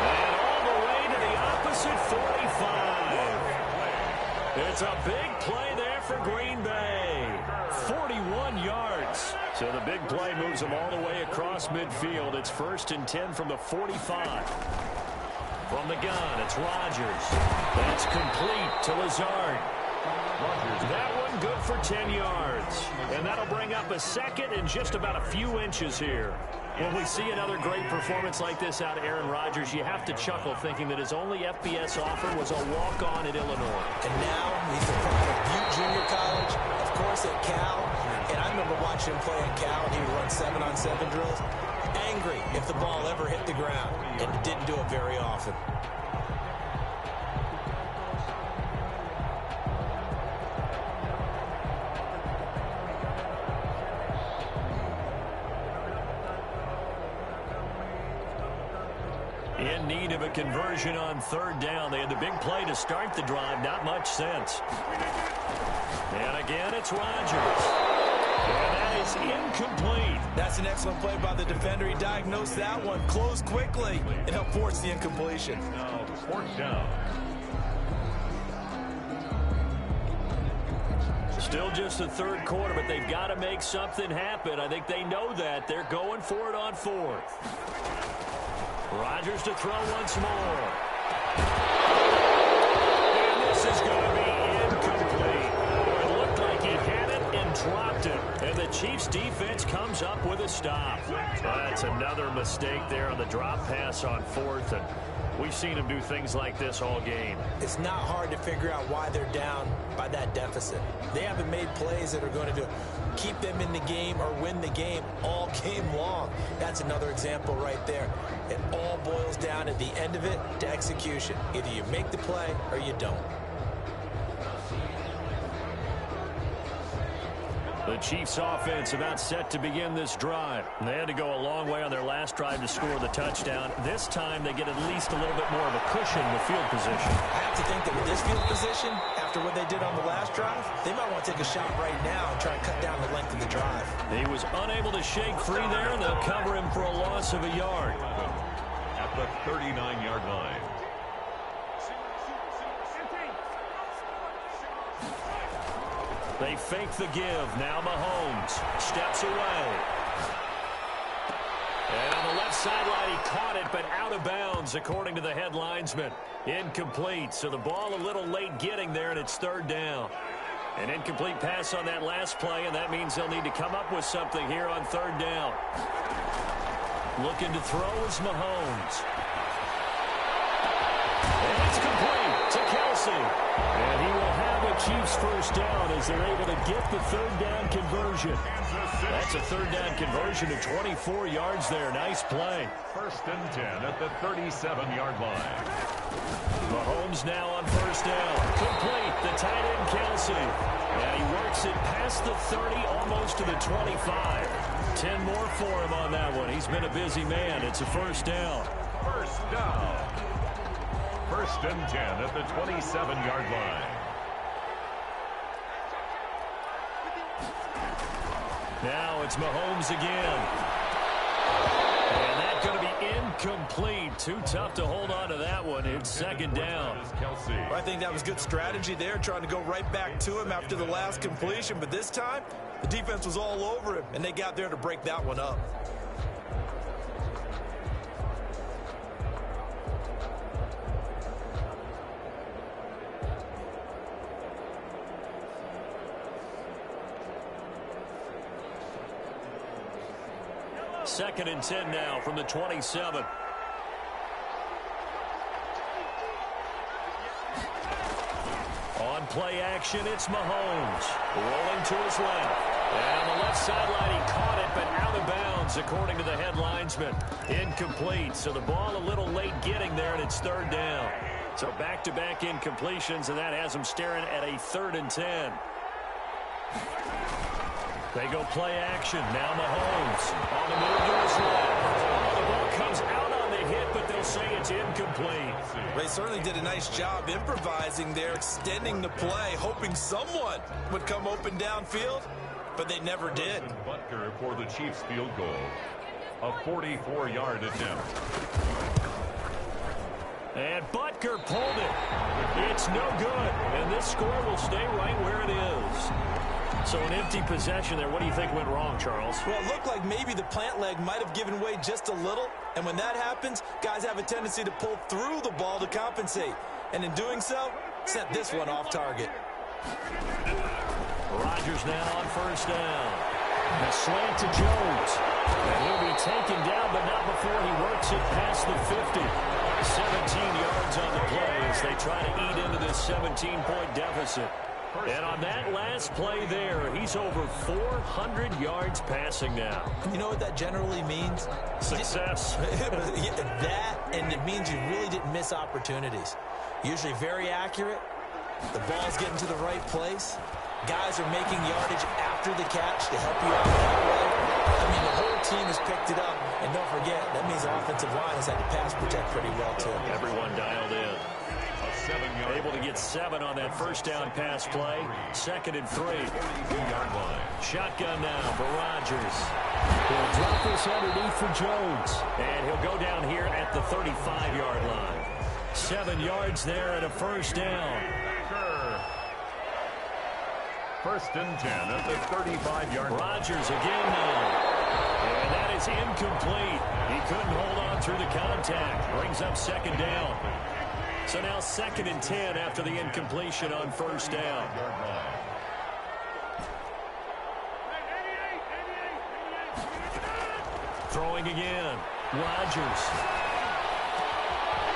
And all the way to the opposite 45. It's a big play there for Green Bay. 41 yards. So the big play moves them all the way across midfield. It's 1st and 10 from the 45. From the gun, it's Rodgers. That's complete to Lazard. That one good for 10 yards. And that'll bring up a 2nd and just about a few inches here. When we see another great performance like this out of Aaron Rodgers, you have to chuckle thinking that his only FBS offer was a walk-on at Illinois. And now he's a product of Butte Junior College, of course at Cal. And I remember watching him play at Cal, and he would run 7-on-7 drills. Angry if the ball ever hit the ground, and didn't do it very often. In need of a conversion on 3rd down. They had the big play to start the drive. Not much sense. And again, it's Rodgers. And that is incomplete. That's an excellent play by the defender. He diagnosed that one, closed quickly, and helped force the incompletion. Now, 4th down. Still just the 3rd quarter, but they've got to make something happen. I think they know that. They're going for it on 4th. Rodgers to throw once more. And this is going to be incomplete. It looked like he had it and dropped it. And the Chiefs defense comes up with a stop. That's another mistake there on the drop pass on 4th. And We've seen him do things like this all game. It's not hard to figure out why they're down by that deficit. They haven't made plays that are going to keep them in the game or win the game all game long. That's another example right there. It all boils down at the end of it to execution. Either you make the play or you don't. The Chiefs offense about set to begin this drive. They had to go a long way on their last drive to score the touchdown. This time they get at least a little bit more of a cushion with field position. I have to think that with this field position, after what they did on the last drive, they might want to take a shot right now and try to cut down the length of the drive. He was unable to shake free there, and they'll cover him for a loss of a yard. At the 39-yard line. They fake the give. Now Mahomes steps away. And on the left sideline, he caught it, but out of bounds, according to the head linesman. Incomplete. So the ball a little late getting there, and it's third down. An incomplete pass on that last play, and that means they'll need to come up with something here on third down. Looking to throw is Mahomes. And it's complete to Kelsey. And he will have a Chiefs first down as they're able to get the third down conversion. That's a third down conversion to 24 yards there. Nice play. First and 10 at the 37-yard line. Mahomes now on first down. Complete. The tight end, Kelsey. And he works it past the 30, almost to the 25. 10 more for him on that one. He's been a busy man. It's a first down. First down. First and 10 at the 27-yard line. Now it's Mahomes again. And that's going to be incomplete. Too tough to hold on to that one. It's second down. I think that was good strategy there, trying to go right back to him after the last completion. But this time, the defense was all over him, and they got there to break that one up. Second and 10 now from the 27. On play action, it's Mahomes. Rolling to his left. And on the left sideline, he caught it, but out of bounds, according to the head linesman. Incomplete. So the ball a little late getting there, and it's third down. So back-to-back incompletions, and that has him staring at a third and 10. They go play action. Now Mahomes on the move to his left. The ball comes out on the hit, but they'll say it's incomplete. They certainly did a nice job improvising there, extending the play, hoping someone would come open downfield, but they never did. Butker for the Chiefs field goal. A 44-yard attempt. And Butker pulled it. It's no good. And this score will stay right where it is. So an empty possession there. What do you think went wrong, Charles? Well, it looked like maybe the plant leg might have given way just a little. And when that happens, guys have a tendency to pull through the ball to compensate. And in doing so, sent this one off target. Rodgers now on first down. A slant to Jones. And he'll be taken down, but not before he works it past the 50. 17 yards on the play as they try to eat into this 17-point deficit. And on that last play there, he's over 400 yards passing now. You know what that generally means? Success. That, and it means you really didn't miss opportunities. Usually very accurate. The ball's getting to the right place. Guys are making yardage after the catch to help you out that way. I mean, the whole team has picked it up. And don't forget, that means the offensive line has had to pass protect pretty well, too. Everyone dialed in. Able to get 7 on that first down pass play. Second and 3. Shotgun now for Rodgers. He'll drop this underneath for Jones. And he'll go down here at the 35-yard line. 7 yards there and a first down. First and 10 at the 35-yard line. Rodgers again now. And that is incomplete. He couldn't hold on through the contact. Brings up second down. So now second and 10 after the incompletion on first down. Throwing again. Rodgers.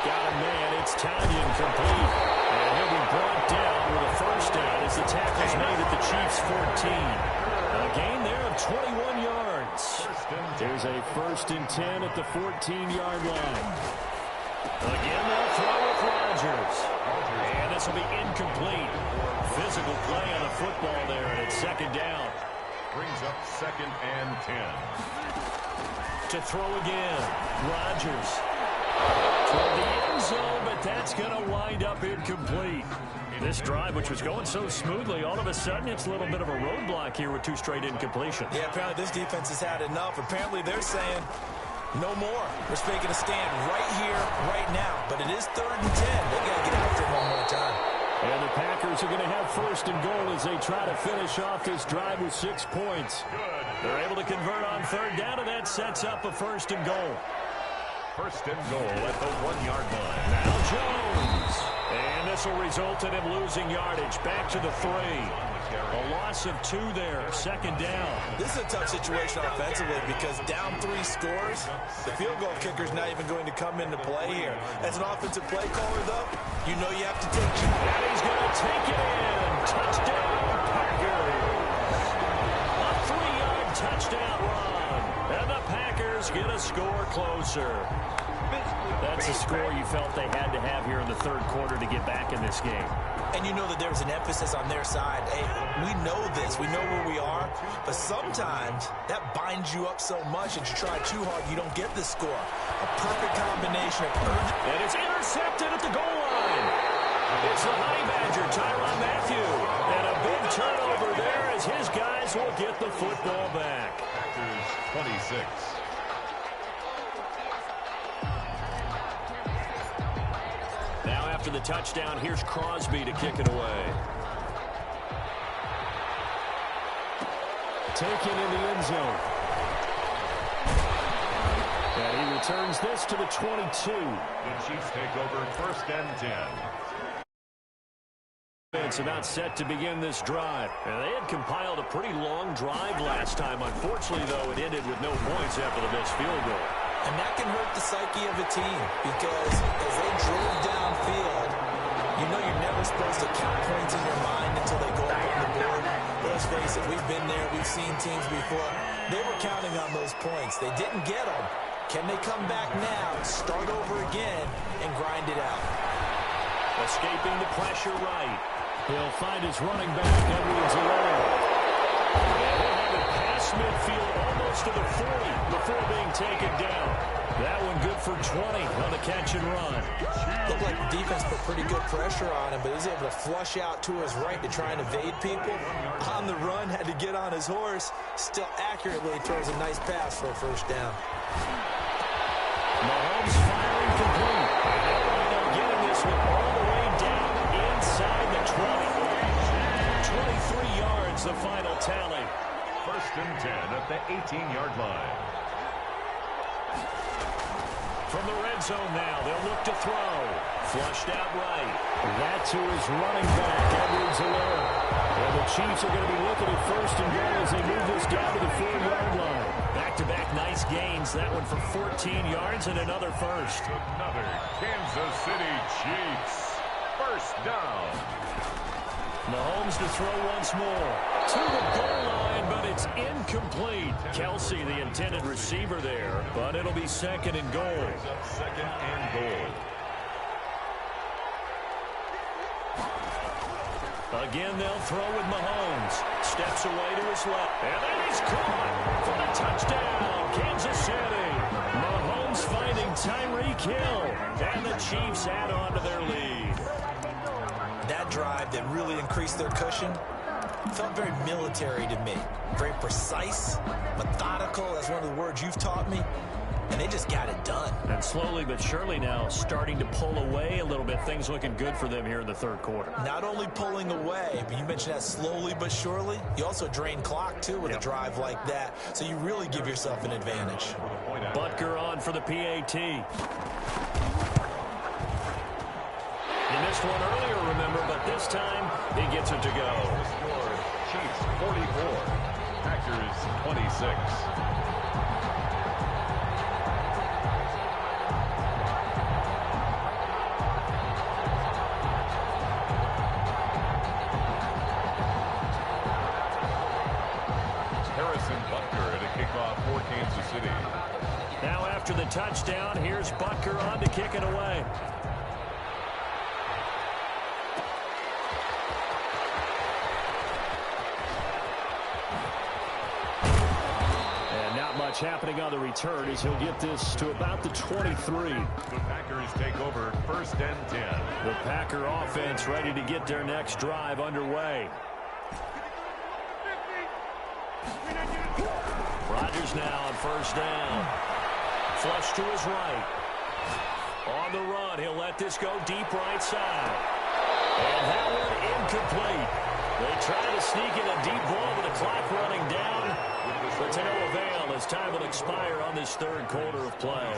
Got a man. It's Tanyan complete. And he'll be brought down with a first down as the tackle's made at the Chiefs' 14. A gain there of 21 yards. There's a 1st and 10 at the 14-yard line. Again, they'll throw with Rodgers. And this will be incomplete. Physical play on the football there, and it's 2nd down. Brings up 2nd and 10. To throw again. Rodgers. Toward the end zone, but that's going to wind up incomplete. This drive, which was going so smoothly, all of a sudden it's a little bit of a roadblock here with 2 straight incompletions. Yeah, apparently this defense has had enough. Apparently they're saying no more. We're making a stand right here, right now. But it is 3rd and 10. They got to get after him one more time. And the Packers are going to have 1st and goal as they try to finish off this drive with 6 points. They're able to convert on 3rd down, and that sets up a 1st and goal. 1st and goal at the 1-yard line. Now Jones. And this will result in him losing yardage. Back to the 3. A loss of 2 there. 2nd down. This is a tough situation offensively because down 3 scores, the field goal kicker's not even going to come into play here. As an offensive play caller, though, you know you have to take it. And he's going to take it in. Touchdown, Packers. A 3-yard touchdown run. And the Packers get a score closer. That's a score you felt they had to have here in the 3rd quarter to get back in this game. And you know that there's an emphasis on their side. Hey, we know this. We know where we are. But sometimes that binds you up so much that you try too hard, you don't get the score. A perfect combination of urgency. And it's intercepted at the goal line. It's the Honey Badger, Tyrann Mathieu. And a big turnover there as his guys will get the football back. Packers 26. Now after the touchdown, here's Crosby to kick it away. Taken in the end zone. And he returns this to the 22. The Chiefs take over 1st and 10. It's about set to begin this drive. And they had compiled a pretty long drive last time. Unfortunately, though, it ended with no points after the missed field goal. And that can hurt the psyche of a team because as they drove downfield, you know you're never supposed to count points in your mind until they go up on the board. Let's face it, we've been there. We've seen teams before. They were counting on those points. They didn't get them. Can they come back now, start over again, and grind it out? Escaping the pressure right. He'll find his running back, Edwards-Helaire. And he'll have it past midfield almost to the 40 before being taken down. That one good for 20 on the catch and run. Looked like the defense put pretty good pressure on him, but he was able to flush out to his right to try and evade people. On the run, had to get on his horse. Still accurately throws a nice pass for a 1st down. Mahomes firing complete. And they'll wind up getting this one all the way down inside the 20. 23 yards, the final tally. 1st and 10 at the 18-yard line. From the red zone now, they'll look to throw. Flushed out right. That to his running back, Edwards-Helaire. And the Chiefs are going to be looking at 1st and goal as they move this down to the 4-yard line. Back-to-back nice gains. That one for 14 yards and another first. Another Kansas City Chiefs. 1st down. Mahomes to throw once more. To the goal line, but it's incomplete. Kelsey, the intended receiver there, but it'll be 2nd and goal. 2nd and goal. Again, they'll throw with Mahomes. Steps away to his left. And then he's caught for the touchdown. Kansas City. Mahomes finding Tyreek Hill. And the Chiefs add on to their lead. That drive that really increased their cushion felt very military to me. Very precise, methodical. That's one of the words you've taught me. And they just got it done. And slowly but surely now starting to pull away a little bit. Things looking good for them here in the 3rd quarter. Not only pulling away, but you mentioned that slowly but surely. You also drain clock, too, with a drive like that. So you really give yourself an advantage. Butker on for the PAT. He missed one earlier, remember, but this time he gets it to go. Chiefs 44, Packers 26. the touchdown. Here's Butker on to kick it away. And not much happening on the return as he'll get this to about the 23. The Packers take over 1st and 10. The Packer offense ready to get their next drive underway. Rodgers now on 1st down. Flush to his right. On the run, he'll let this go deep right side. And that one incomplete. They try to sneak in a deep ball with the clock running down, but to no avail as time will expire on this 3rd quarter of play.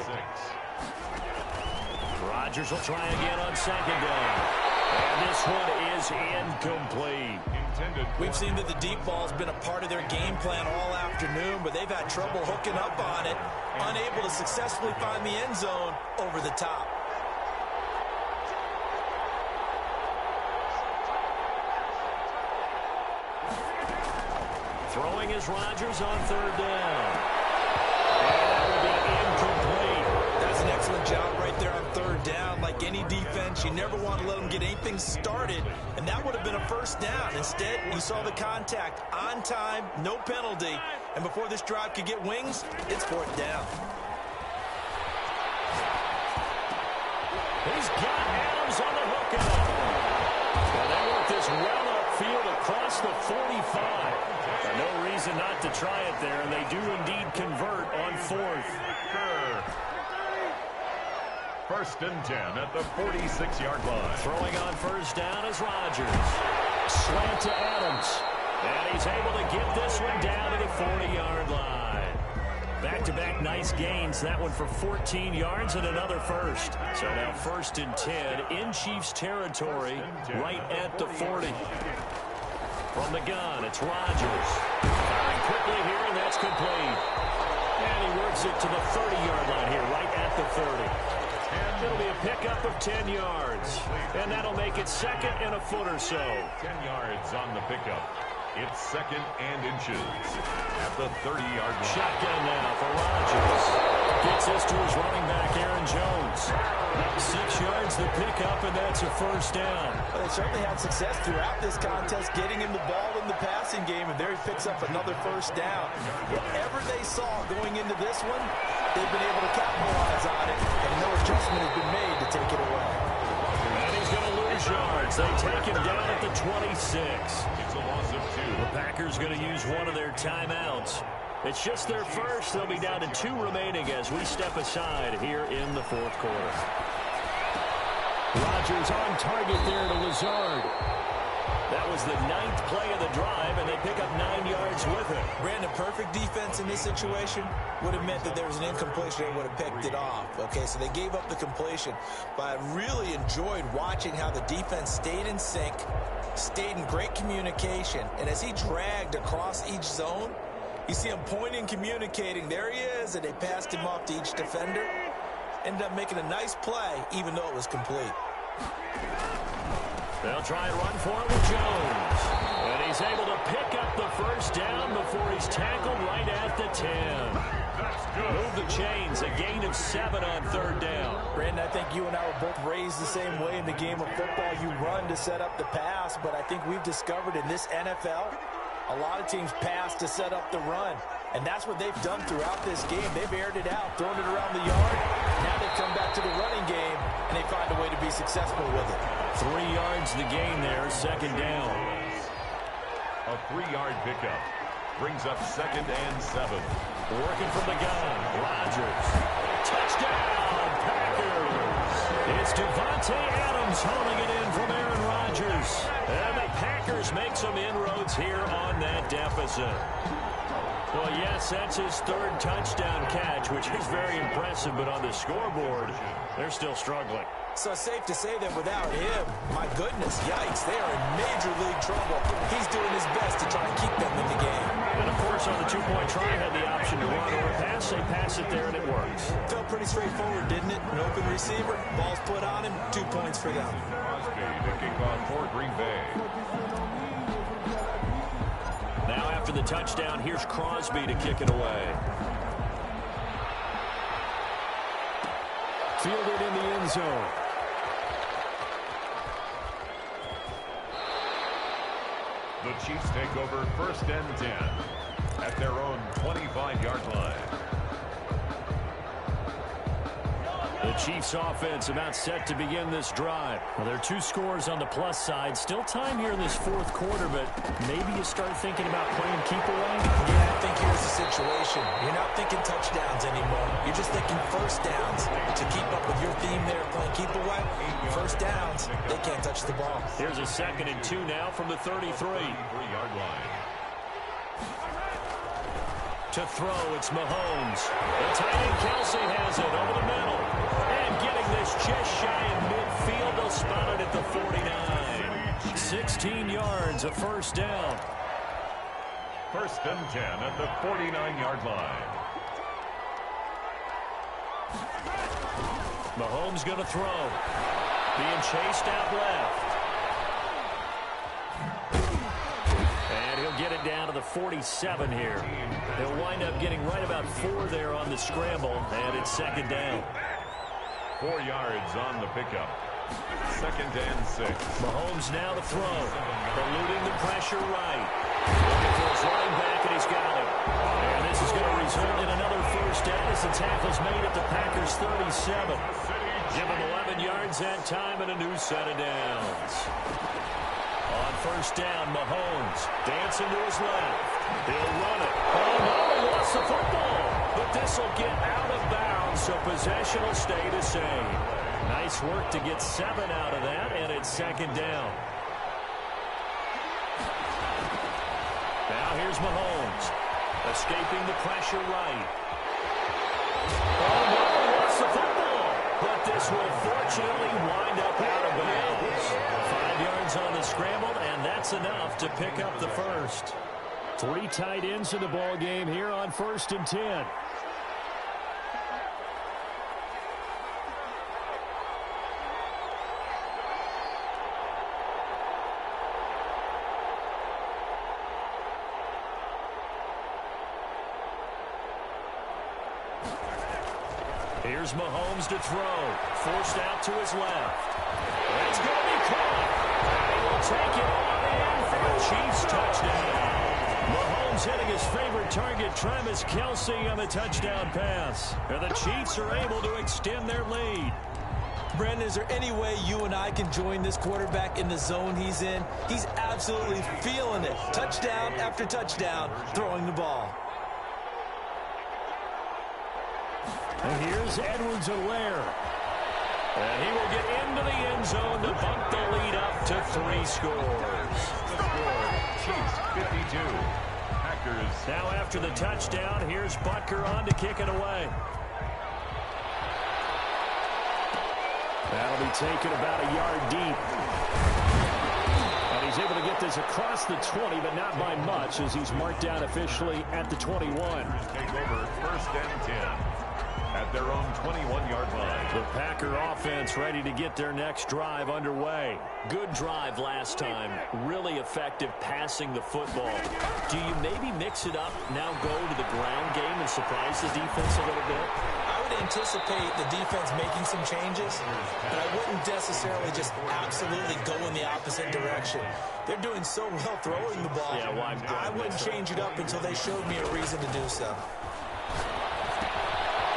Rodgers will try again on 2nd down. And this one is incomplete. We've seen that the deep ball's been a part of their game plan all afternoon, but they've had trouble hooking up on it, unable to successfully find the end zone over the top. Throwing is Rodgers on 3rd down. And that will be incomplete. That's an excellent job right there on 3rd down. Like any defense, you never want to let them get anything started, and that would have been a 1st down. Instead, you saw the contact on time, no penalty, and before this drive could get wings, it's 4th down. He's got Adams on the hook. And they work this well upfield across the 45. No reason not to try it there, and they do indeed convert on 4th. 1st and 10 at the 46-yard line. Throwing on 1st down is Rodgers. Slant to Adams. And he's able to get this one down to the 40-yard line. Back-to-back nice gains. That one for 14 yards and another first. So now 1st and 10 in Chiefs territory right at the 40. From the gun, it's Rodgers. Firing quickly here, and that's complete. And he works it to the 30-yard line here, right at the 30. And it'll be a pickup of 10 yards. And that'll make it 2nd and a foot or so. 10 yards on the pickup. It's 2nd and inches at the 30-yard line. Shotgun now for Rodgers. Gets this to his running back, Aaron Jones. 6 yards the pickup, and that's a 1st down. Well, they certainly had success throughout this contest getting him the ball in the passing game, and there he picks up another 1st down. Whatever they saw going into this one, they've been able to capitalize on it, and no adjustment has been made to take it away. And he's going to lose yards. They take him down at the 26. It's a loss of 2. The Packers going to use one of their timeouts. It's just their first. They'll be down to 2 remaining as we step aside here in the 4th quarter. Rodgers on target there to Lazard. That was the 9th play of the drive, and they pick up 9 yards with it. Brandon, perfect defense in this situation would have meant that there was an incompletion. They would have picked it off. Okay, so they gave up the completion. But I really enjoyed watching how the defense stayed in sync, stayed in great communication, and as he dragged across each zone, you see him pointing, communicating. There he is, and they passed him off to each defender. Ended up making a nice play, even though it was complete. They'll try and run for it with Jones. And he's able to pick up the 1st down before he's tackled right at the 10. Move the chains, a gain of 7 on 3rd down. Brandon, I think you and I were both raised the same way in the game of football. You run to set up the pass, but I think we've discovered in this NFL, a lot of teams pass to set up the run. And that's what they've done throughout this game. They've aired it out, thrown it around the yard. Now they've come back to the running game, and they find a way to be successful with it. 3 yards the gain there, 2nd down. A 3-yard pickup brings up 2nd and 7. Working from the gun, Rodgers. Touchdown, Packers. It's Davante Adams holding it in from Aaron Rodgers. And the Packers make some inroads here on that deficit. Well, yes, that's his 3rd touchdown catch, which is very impressive, but on the scoreboard, they're still struggling. So it's safe to say that without him, my goodness, yikes, they are in major league trouble. He's doing his best to try and keep them in the game. And, of course, on the 2-point try, had the option to run or pass. They pass it there, and it works. Felt pretty straightforward, didn't it? An open receiver, ball's put on him, 2 points for them. Crosby to kick off for Green Bay. Now after the touchdown, here's Crosby to kick it away. fielded in the end zone. The Chiefs take over 1st and 10 at their own 25-yard line. The Chiefs offense about set to begin this drive. Well, there are 2 scores on the plus side. Still time here in this 4th quarter, but maybe you start thinking about playing keep away. Yeah, I think here's the situation. You're not thinking touchdowns anymore. You're just thinking first downs. To keep up with your theme there, playing keep away, first downs, they can't touch the ball. Here's a 2nd and 2 now from the 33. 33-yard line. To throw, it's Mahomes. The tight end Kelsey has it over the middle. And getting this just shy of midfield. They'll spot it at the 49. 16 yards, a first down. 1st and 10 at the 49-yard line. Mahomes going to throw. Being chased out left. And he'll get it down to the 47 here. They'll wind up getting right about 4 there on the scramble, and it's 2nd down. 4 yards on the pickup. 2nd and 6. Mahomes now to throw. Eluding the pressure right. Looking for his running back, and he's got it. And this is going to result in another first down as the tackle's made at the Packers' 37. Give him 11 yards that time and a new set of downs. On first down, Mahomes dancing to his left. He'll run it. Oh, no, he lost the football. But this will get out of bounds, so possession will stay the same. Nice work to get 7 out of that, and it's 2nd down. Now here's Mahomes. Escaping the pressure right. Oh, no, he lost the football. But this will fortunately wind up out of bounds. 5 yards on the scramble, and that's enough to pick up the first. 3 tight ends in the ball game here on 1st and 10. Here's Mahomes to throw. Forced out to his left. It's going to be caught. He will take it all in for a Chiefs touchdown. Mahomes hitting his favorite target, Travis Kelsey, on the touchdown pass. And the Chiefs are able to extend their lead. Brandon, is there any way you and I can join this quarterback in the zone he's in? He's absolutely feeling it. Touchdown after touchdown, throwing the ball. And here's Edwards-Helaire. And he will get into the end zone to bump the lead up to 3 scores. Chiefs 52. Packers. Now after the touchdown, here's Butker on to kick it away. That'll be taken about a yard deep. And he's able to get this across the 20, but not by much, as he's marked down officially at the 21. Take over 1st and 10. At their own 21-yard line. The Packer offense ready to get their next drive underway. Good drive last time. Really effective passing the football. Do you maybe mix it up, now go to the ground game and surprise the defense a little bit? I would anticipate the defense making some changes, but I wouldn't necessarily just absolutely go in the opposite direction. They're doing so well throwing the ball. Yeah, well, I wouldn't change it up until they showed me a reason to do so.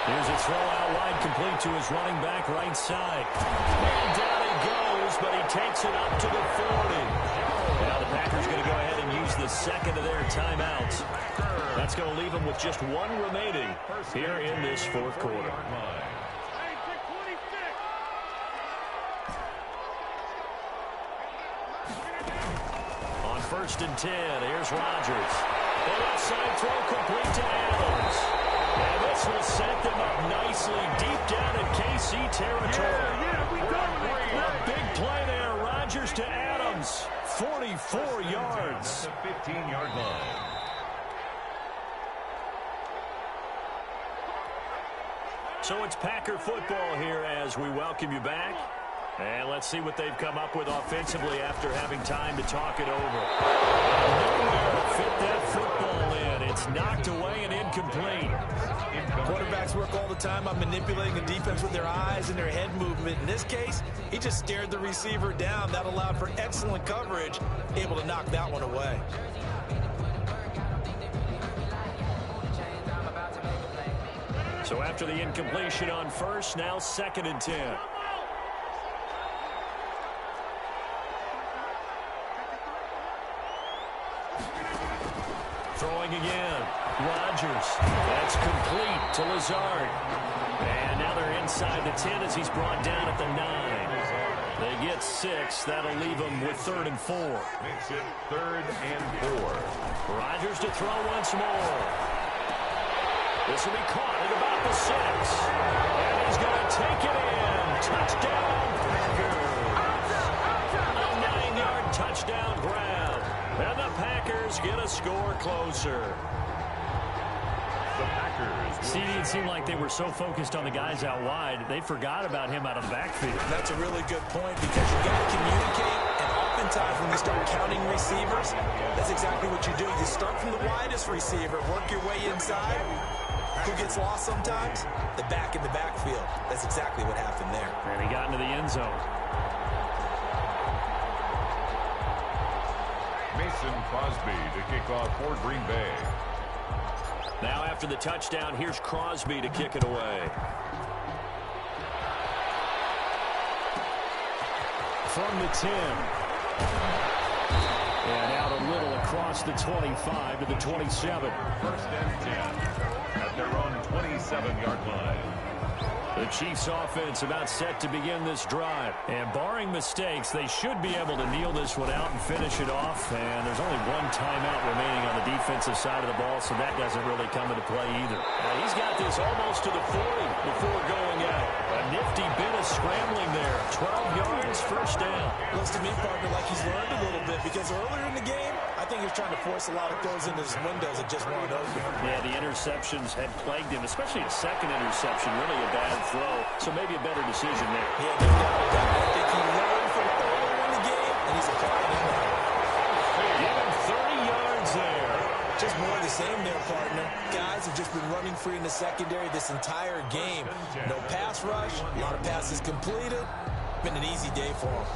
Here's a throw out wide, complete to his running back right side. And down he goes, but he takes it up to the 40. Now the Packers going to go ahead and use the 2nd of their timeouts. That's going to leave them with just 1 remaining here in this 4th quarter. On 1st and 10, here's Rodgers. The left side throw complete to Adams. And this will set them up nicely deep down in KC territory. A big play there. Rodgers to Adams. 44 yards. The 15-yard line. So it's Packer football here as we welcome you back. And let's see what they've come up with offensively after having time to talk it over. Nowhere to fit that football in. It's knocked away and incomplete. Quarterbacks work all the time on manipulating the defense with their eyes and their head movement. In this case, he just stared the receiver down. That allowed for excellent coverage, able to knock that one away. So after the incompletion on first, now 2nd and 10. Throwing again. Rodgers. That's complete to Lazard. And now they're inside the 10 as he's brought down at the 9. They get 6. That'll leave them with 3rd and 4. Makes it 3rd and 4. Rodgers to throw once more. This will be caught at about the 6. And he's going to take it in. Touchdown, Packers. A 9-yard touchdown grab. And the Packers get a score closer. The Packers. See, it seemed like they were so focused on the guys out wide, they forgot about him out of the backfield. That's a really good point because you got to communicate, and oftentimes when you start counting receivers, that's exactly what you do. You start from the widest receiver, work your way inside. Who gets lost sometimes? The back in the backfield. That's exactly what happened there. And he got into the end zone. Mason Crosby to kick off for Green Bay. Now after the touchdown, here's Crosby to kick it away. From the 10. And out a little across the 25 to the 27. 1st and 10 at their own 27-yard line. The Chiefs offense about set to begin this drive. And barring mistakes, they should be able to kneel this one out and finish it off. And there's only one timeout remaining on the defensive side of the ball, so that doesn't really come into play either. Now he's got this almost to the 40 before going out. A nifty bit of scrambling there. 12 yards, 1st down. Looks to me, partner, like he's learned a little bit because earlier in the game, I think he was trying to force a lot of throws into his windows that just weren't open. Yeah, the interceptions had plagued him, especially his 2nd interception. Really a bad throw, so maybe a better decision there. Yeah, no doubt about it. I think he learned from earlier in the game, and he's applying it now. Give him 30 yards there. Just more of the same there, partner. Guys have just been running free in the secondary this entire game. No pass rush, a lot of passes completed. Been an easy day for him.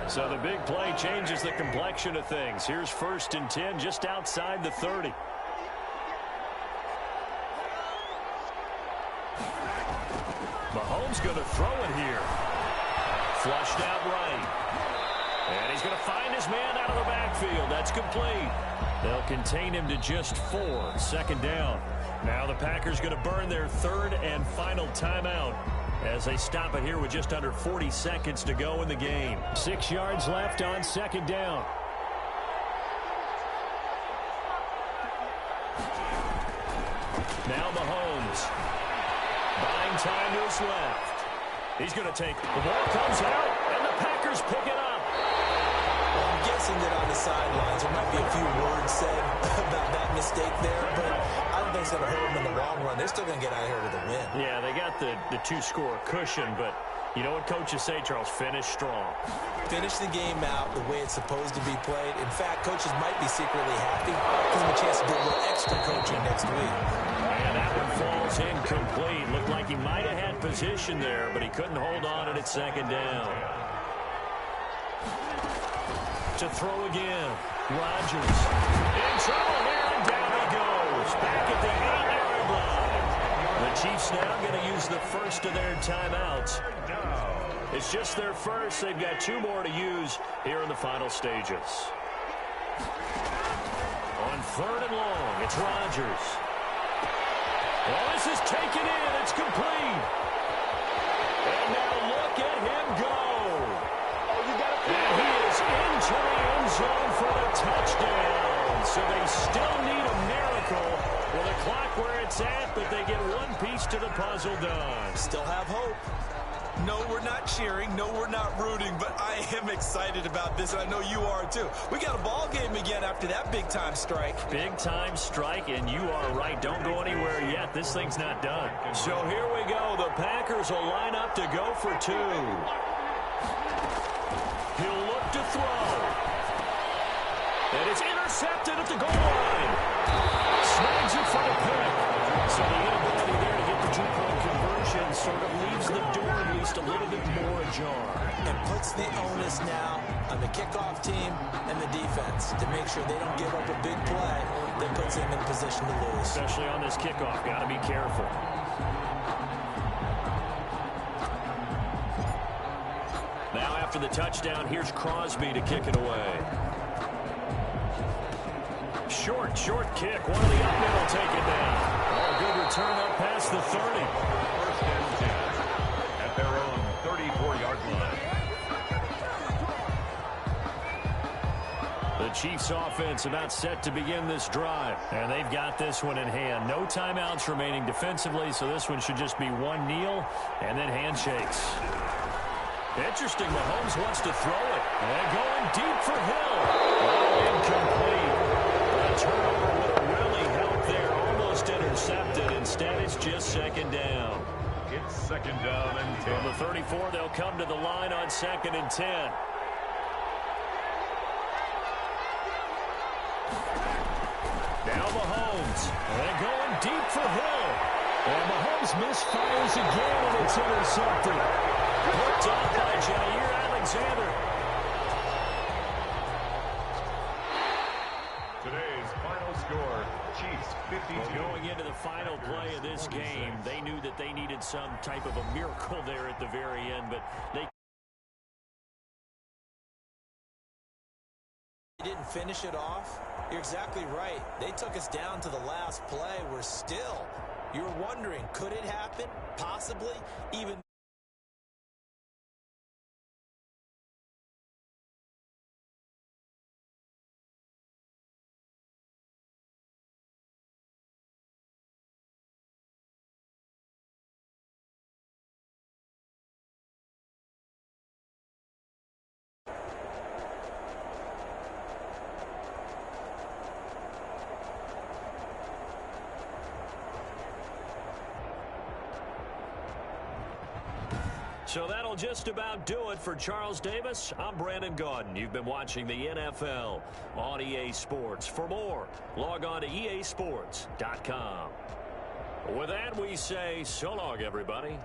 So the big play changes the complexion of things. Here's 1st and 10 just outside the 30. Mahomes going to throw it here. Flushed out right. And he's going to find his man out of the backfield. That's complete. They'll contain him to just 4. 2nd down. Now the Packers going to burn their 3rd and final timeout as they stop it here with just under 40 seconds to go in the game. 6 yards left on 2nd down. Now Mahomes. Buying time to his left. He's going to take. The ball comes out, and the Packers pick it up. Well, I'm guessing that on the sidelines there might be a few words said about that mistake there, but I don't think it's going to hurt them in the long run. They're still going to get out of here with a win. Yeah, they got the 2-score cushion, but you know what coaches say, Charles? Finish strong. Finish the game out the way it's supposed to be played. In fact, coaches might be secretly happy. Give them a chance to do a little extra coaching next week. And that one falls incomplete. Looked like he might have had position there, but he couldn't hold on it at 2nd down. To throw again. Rodgers in trouble here, and down he goes. Back at the 8-yard line. The Chiefs now going to use the first of their timeouts. It's just their first. They've got 2 more to use here in the final stages. On 3rd and long, it's Rodgers. Well, this is taken in. It's complete. And now look at him go. And he is into the end zone for the touchdown. So they still need a miracle with the clock where it's at, but they get one piece to the puzzle done. Still have hope. No, we're not cheering. No, we're not rooting, but I am excited about this, and I know you are too. We got a ball game again after that big-time strike. Big-time strike, and you are right. Don't go anywhere yet. This thing's not done. So here we go. The Packers will line up to go for two. He'll look to throw. And it's intercepted at the goal line. Snags it for the pick. So the inability there to get the two-point conversion sort of leaves the door at least a little bit more ajar. And puts the onus now on the kickoff team and the defense to make sure they don't give up a big play that puts them in position to lose. Especially on this kickoff. Got to be careful. Now after the touchdown, here's Crosby to kick it away. Short kick. One of the up middle taken down. Oh, good return up past the 30. First and 10 at their own 34-yard line. The Chiefs offense about set to begin this drive. And they've got this one in hand. No timeouts remaining defensively, so this one should just be one kneel and then handshakes. Interesting, Mahomes wants to throw it. And going deep for Hill. Oh, incomplete. A turnover would have really helped there. Almost intercepted. Instead, it's just second down. It's second down and 10. From the 34, they'll come to the line on 2nd and 10. Now Mahomes. And going deep for Hill. And Mahomes misfires again, and it's intercepted. Hooked off by Jair Alexander. Today's final score, Chiefs 52. Going into the final play of this game, they knew that they needed some type of a miracle there at the very end, but they didn't finish it off. You're exactly right. They took us down to the last play. You're wondering, could it happen? Possibly. Even So that'll just about do it for Charles Davis. I'm Brandon Gaudin. You've been watching the NFL on EA Sports. For more, log on to easports.com. With that, we say so long, everybody.